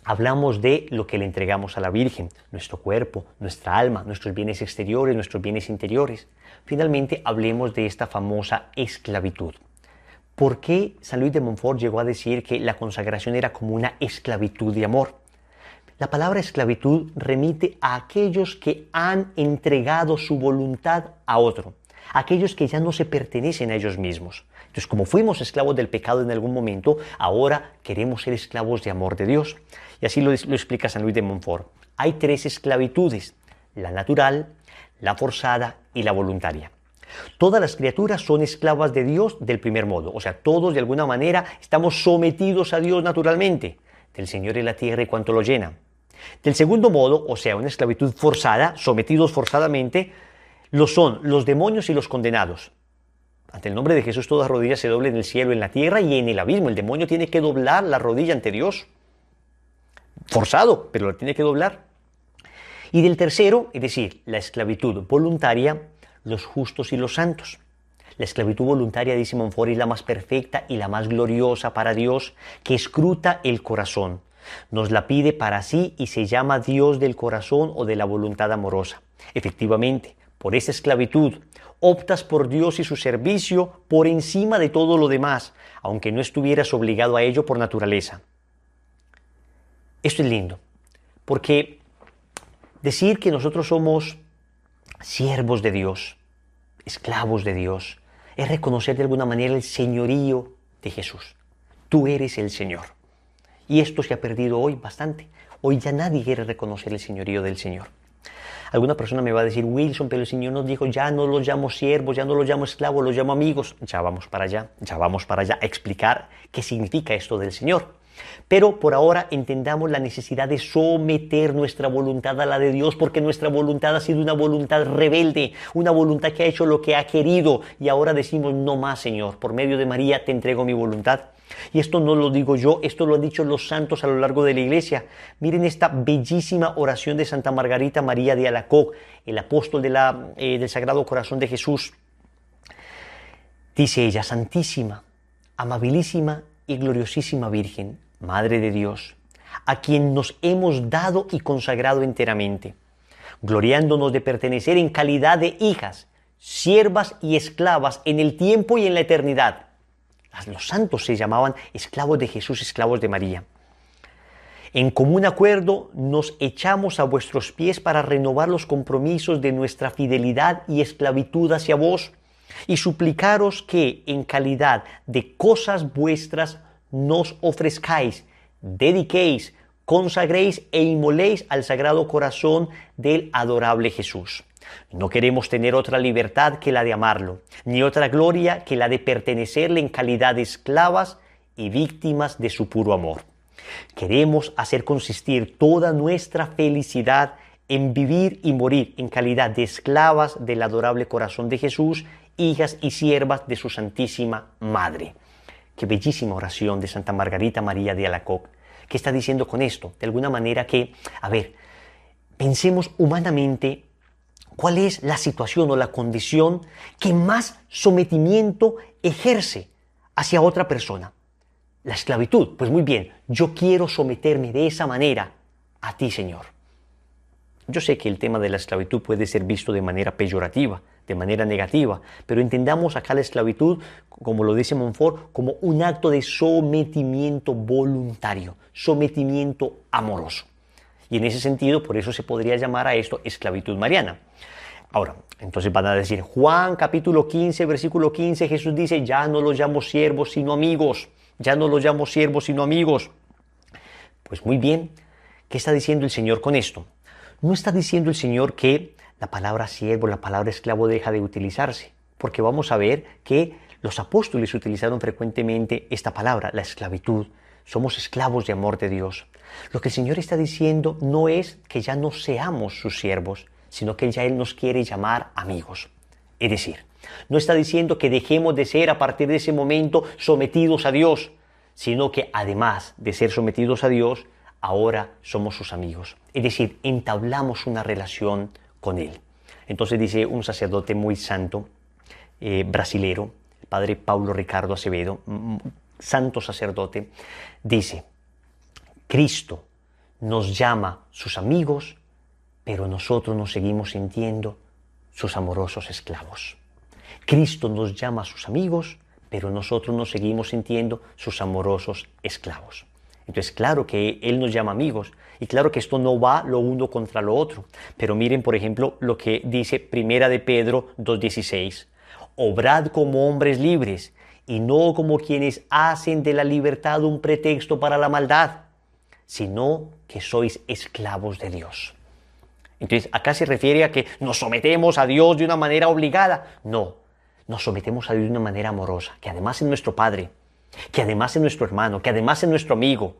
Speaker 6: Hablamos de lo que le entregamos a la Virgen, nuestro cuerpo, nuestra alma, nuestros bienes exteriores, nuestros bienes interiores. Finalmente, hablemos de esta famosa esclavitud. ¿Por qué San Luis de Montfort llegó a decir que la consagración era como una esclavitud de amor? La palabra esclavitud remite a aquellos que han entregado su voluntad a otro, aquellos que ya no se pertenecen a ellos mismos. Entonces, como fuimos esclavos del pecado en algún momento, ahora queremos ser esclavos de amor de Dios. Y así lo explica San Luis de Montfort. Hay 3 esclavitudes, la natural, la forzada y la voluntaria. Todas las criaturas son esclavas de Dios del primer modo, o sea, todos de alguna manera estamos sometidos a Dios naturalmente, del Señor y la tierra y cuanto lo llena. Del segundo modo, o sea, una esclavitud forzada, sometidos forzadamente, lo son los demonios y los condenados. Ante el nombre de Jesús toda rodilla se doble en el cielo, en la tierra y en el abismo. El demonio tiene que doblar la rodilla ante Dios. Forzado, pero lo tiene que doblar. Y del tercero, es decir, la esclavitud voluntaria, los justos y los santos. La esclavitud voluntaria, dice Montfort, es la más perfecta y la más gloriosa para Dios, que escruta el corazón. Nos la pide para sí y se llama Dios del corazón o de la voluntad amorosa. Efectivamente, por esa esclavitud, optas por Dios y su servicio por encima de todo lo demás, aunque no estuvieras obligado a ello por naturaleza. Esto es lindo, porque decir que nosotros somos siervos de Dios, esclavos de Dios, es reconocer de alguna manera el señorío de Jesús. Tú eres el Señor. Y esto se ha perdido hoy bastante. Hoy ya nadie quiere reconocer el señorío del Señor. Alguna persona me va a decir, Wilson, pero el Señor nos dijo, ya no los llamo siervos, ya no los llamo esclavos, los llamo amigos. Ya vamos para allá a explicar qué significa esto del Señor. Pero por ahora entendamos la necesidad de someter nuestra voluntad a la de Dios, porque nuestra voluntad ha sido una voluntad rebelde, una voluntad que ha hecho lo que ha querido, y ahora decimos, no más, Señor, por medio de María te entrego mi voluntad. Y esto no lo digo yo, esto lo han dicho los santos a lo largo de la Iglesia. Miren esta bellísima oración de Santa Margarita María de Alacoque, el apóstol del Sagrado Corazón de Jesús. Dice ella, Santísima, amabilísima y gloriosísima Virgen, Madre de Dios, a quien nos hemos dado y consagrado enteramente, gloriándonos de pertenecer en calidad de hijas, siervas y esclavas en el tiempo y en la eternidad. Los santos se llamaban esclavos de Jesús, esclavos de María. En común acuerdo nos echamos a vuestros pies para renovar los compromisos de nuestra fidelidad y esclavitud hacia vos, y suplicaros que en calidad de cosas vuestras nos ofrezcáis, dediquéis, consagréis e inmoléis al Sagrado Corazón del adorable Jesús. No queremos tener otra libertad que la de amarlo, ni otra gloria que la de pertenecerle en calidad de esclavas y víctimas de su puro amor. Queremos hacer consistir toda nuestra felicidad en vivir y morir en calidad de esclavas del adorable corazón de Jesús, hijas y siervas de su Santísima Madre. Qué bellísima oración de Santa Margarita María de Alacoque. ¿Qué está diciendo con esto? De alguna manera que, pensemos humanamente cuál es la situación o la condición que más sometimiento ejerce hacia otra persona. La esclavitud. Pues muy bien, yo quiero someterme de esa manera a ti, Señor. Yo sé que el tema de la esclavitud puede ser visto de manera peyorativa, de manera negativa, pero entendamos acá la esclavitud, como lo dice Montfort, como un acto de sometimiento voluntario, sometimiento amoroso. Y en ese sentido, por eso se podría llamar a esto esclavitud mariana. Ahora, entonces van a decir, Juan capítulo 15, versículo 15, Jesús dice, ya no los llamo siervos sino amigos, ya no los llamo siervos sino amigos. Pues muy bien, ¿qué está diciendo el Señor con esto? No está diciendo el Señor que la palabra siervo, la palabra esclavo deja de utilizarse, porque vamos a ver que los apóstoles utilizaron frecuentemente esta palabra, la esclavitud. Somos esclavos de amor de Dios. Lo que el Señor está diciendo no es que ya no seamos sus siervos, sino que ya Él nos quiere llamar amigos. Es decir, no está diciendo que dejemos de ser a partir de ese momento sometidos a Dios, sino que además de ser sometidos a Dios, ahora somos sus amigos. Es decir, entablamos una relación con Él. Entonces dice un sacerdote muy santo, brasilero, el padre Paulo Ricardo Acevedo, santo sacerdote, dice, Cristo nos llama sus amigos, pero nosotros nos seguimos sintiendo sus amorosos esclavos. Cristo nos llama a sus amigos, pero nosotros nos seguimos sintiendo sus amorosos esclavos. Entonces, claro que Él nos llama amigos, y claro que esto no va lo uno contra lo otro. Pero miren, por ejemplo, lo que dice Primera de Pedro 2:16. Obrad como hombres libres, y no como quienes hacen de la libertad un pretexto para la maldad, sino que sois esclavos de Dios. Entonces, acá se refiere a que nos sometemos a Dios de una manera obligada. No, nos sometemos a Dios de una manera amorosa, que además es nuestro Padre, que además es nuestro hermano, que además es nuestro amigo.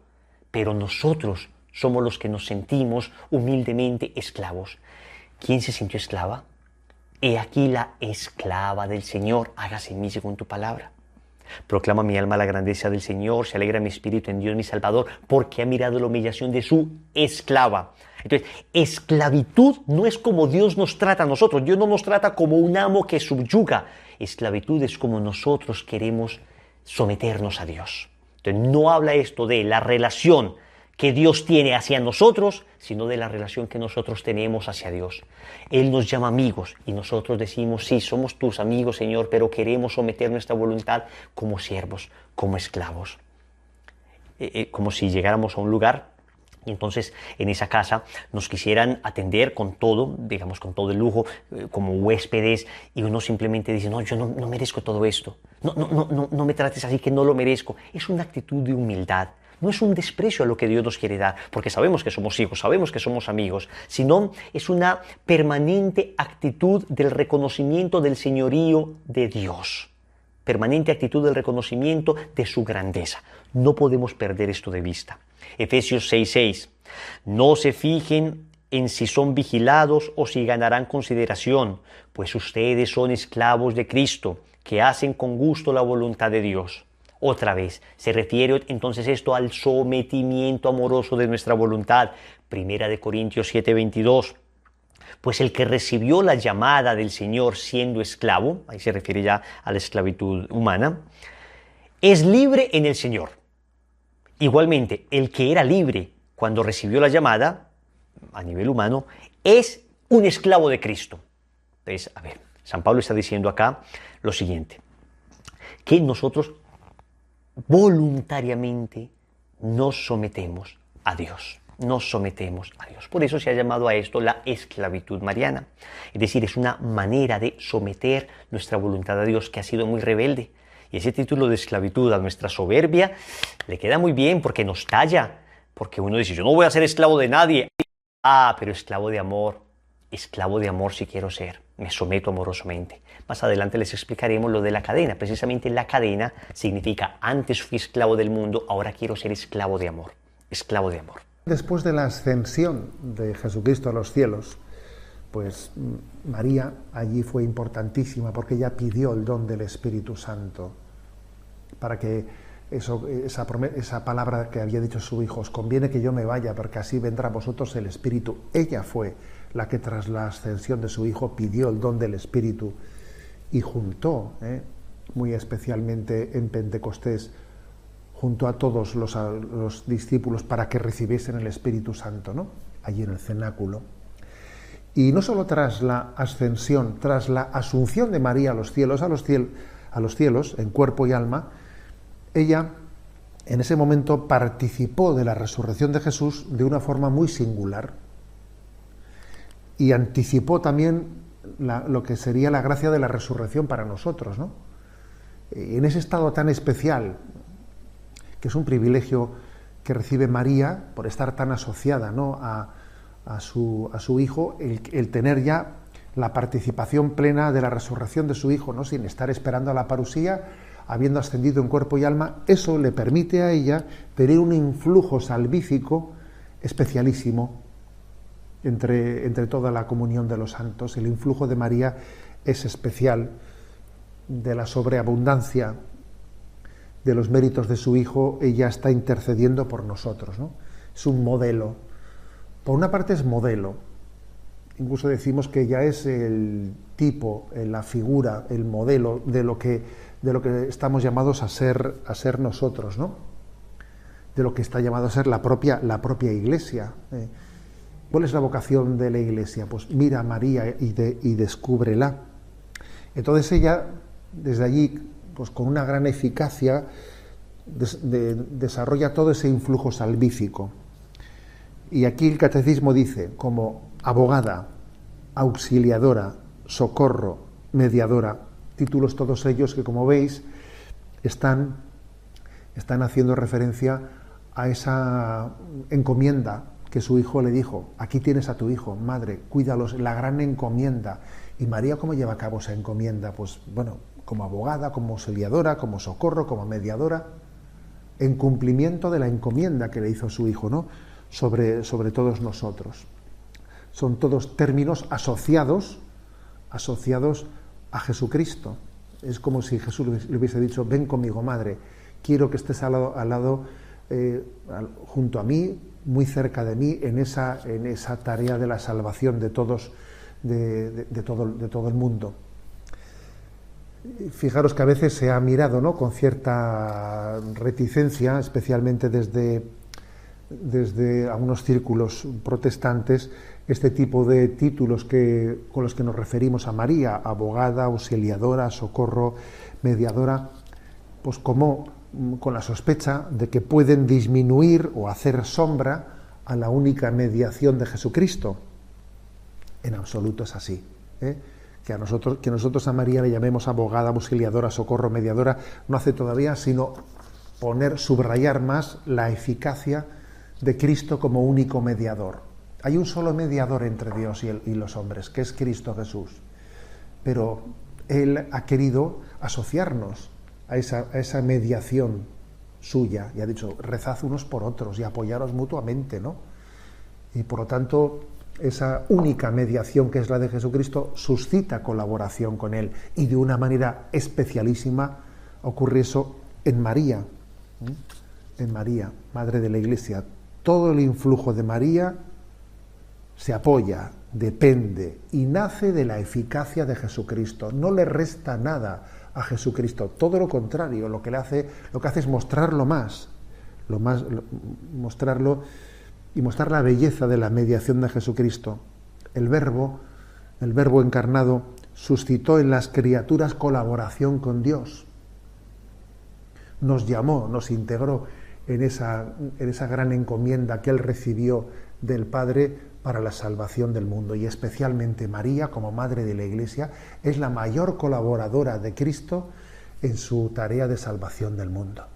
Speaker 6: Pero nosotros somos los que nos sentimos humildemente esclavos. ¿Quién se sintió esclava? He aquí la esclava del Señor, hágase en mí según tu palabra. Proclama mi alma la grandeza del Señor, se alegra mi espíritu en Dios mi Salvador, porque ha mirado la humillación de su esclava. Entonces, esclavitud no es como Dios nos trata a nosotros. Dios no nos trata como un amo que subyuga. Esclavitud es como nosotros queremos someternos a Dios. Entonces, no habla esto de la relación que Dios tiene hacia nosotros, sino de la relación que nosotros tenemos hacia Dios. Él nos llama amigos y nosotros decimos, sí, somos tus amigos, Señor, pero queremos someter nuestra voluntad como siervos, como esclavos. Como si llegáramos a un lugar y entonces en esa casa nos quisieran atender con todo, digamos con todo el lujo, como huéspedes, y uno simplemente dice, no, yo no merezco todo esto, no me trates así, que no lo merezco. Es una actitud de humildad. No es un desprecio a lo que Dios nos quiere dar, porque sabemos que somos hijos, sabemos que somos amigos, sino es una permanente actitud del reconocimiento del señorío de Dios. Permanente actitud del reconocimiento de su grandeza. No podemos perder esto de vista. Efesios 6:6. No se fijen en si son vigilados o si ganarán consideración, pues ustedes son esclavos de Cristo, que hacen con gusto la voluntad de Dios. Otra vez, se refiere entonces esto al sometimiento amoroso de nuestra voluntad. Primera de Corintios 7:22. Pues el que recibió la llamada del Señor siendo esclavo, ahí se refiere ya a la esclavitud humana, es libre en el Señor. Igualmente, el que era libre cuando recibió la llamada, a nivel humano, es un esclavo de Cristo. Entonces, a ver, San Pablo está diciendo acá lo siguiente, que nosotros voluntariamente nos sometemos a Dios. Nos sometemos a Dios. Por eso se ha llamado a esto la esclavitud mariana. Es decir, es una manera de someter nuestra voluntad a Dios que ha sido muy rebelde. Y ese título de esclavitud a nuestra soberbia le queda muy bien porque nos talla. Porque uno dice, yo no voy a ser esclavo de nadie. Ah, pero esclavo de amor si quiero ser. Me someto amorosamente. Más adelante les explicaremos lo de la cadena. Precisamente la cadena significa, antes fui esclavo del mundo, ahora quiero ser esclavo de amor. Esclavo de amor.
Speaker 7: Después de la ascensión de Jesucristo a los cielos, pues María allí fue importantísima porque ella pidió el don del Espíritu Santo para que esa palabra que había dicho su hijo, os conviene que yo me vaya, porque así vendrá a vosotros el Espíritu. Ella fue la que tras la ascensión de su hijo pidió el don del Espíritu y juntó, muy especialmente en Pentecostés, juntó a todos los discípulos para que recibiesen el Espíritu Santo, ¿no? Allí en el cenáculo. Y no solo tras la ascensión, tras la asunción de María a los cielos, en cuerpo y alma, ella en ese momento participó de la resurrección de Jesús de una forma muy singular y anticipó también lo que sería la gracia de la resurrección para nosotros, ¿no? En ese estado tan especial, que es un privilegio que recibe María por estar tan asociada, ¿no?, a su hijo, el tener ya la participación plena de la resurrección de su hijo, ¿no?, sin estar esperando a la parusía, habiendo ascendido en cuerpo y alma, eso le permite a ella tener un influjo salvífico especialísimo entre toda la comunión de los santos. El influjo de María es especial, de la sobreabundancia de los méritos de su hijo, ella está intercediendo por nosotros, ¿no? Es un modelo. Por una parte es modelo, incluso decimos que ella es el tipo, la figura, el modelo de lo que estamos llamados a ser nosotros, ¿no? De lo que está llamado a ser la propia Iglesia. ¿Cuál es la vocación de la Iglesia? Pues mira a María y descúbrela. Entonces ella, desde allí, pues con una gran eficacia, desarrolla todo ese influjo salvífico. Y aquí el catecismo dice, como abogada, auxiliadora, socorro, mediadora, títulos todos ellos que, como veis, están haciendo referencia a esa encomienda que su hijo le dijo: aquí tienes a tu hijo, madre, cuídalos, la gran encomienda. ¿Y María cómo lleva a cabo esa encomienda? Pues bueno, como abogada, como auxiliadora, como socorro, como mediadora, en cumplimiento de la encomienda que le hizo su hijo, ¿no?, sobre todos nosotros. Son todos términos asociados a Jesucristo. Es como si Jesús le hubiese dicho: ven conmigo, madre, quiero que estés al lado junto a mí, muy cerca de mí, en esa tarea de la salvación de todos, de todo el mundo. Fijaros que a veces se ha mirado, ¿no?, con cierta reticencia, especialmente desde algunos círculos protestantes, este tipo de títulos con los que nos referimos a María: abogada, auxiliadora, socorro, mediadora, pues como con la sospecha de que pueden disminuir o hacer sombra a la única mediación de Jesucristo. En absoluto es así, que nosotros a María le llamemos abogada, auxiliadora, socorro, mediadora, no hace todavía sino subrayar más la eficacia de Cristo como único mediador. Hay un solo mediador entre Dios y los hombres, que es Cristo Jesús. Pero Él ha querido asociarnos a esa mediación suya, y ha dicho: rezad unos por otros y apoyaros mutuamente, ¿no? Y por lo tanto, esa única mediación que es la de Jesucristo suscita colaboración con Él, y de una manera especialísima ocurre eso en María, Madre de la Iglesia. Todo el influjo de María se apoya, depende y nace de la eficacia de Jesucristo. No le resta nada a Jesucristo, todo lo contrario, lo que hace es mostrarlo más, mostrarlo y mostrar la belleza de la mediación de Jesucristo. El Verbo encarnado suscitó en las criaturas colaboración con Dios. Nos llamó, nos integró en esa gran encomienda que Él recibió del Padre para la salvación del mundo, y especialmente María, como Madre de la Iglesia, es la mayor colaboradora de Cristo en su tarea de salvación del mundo.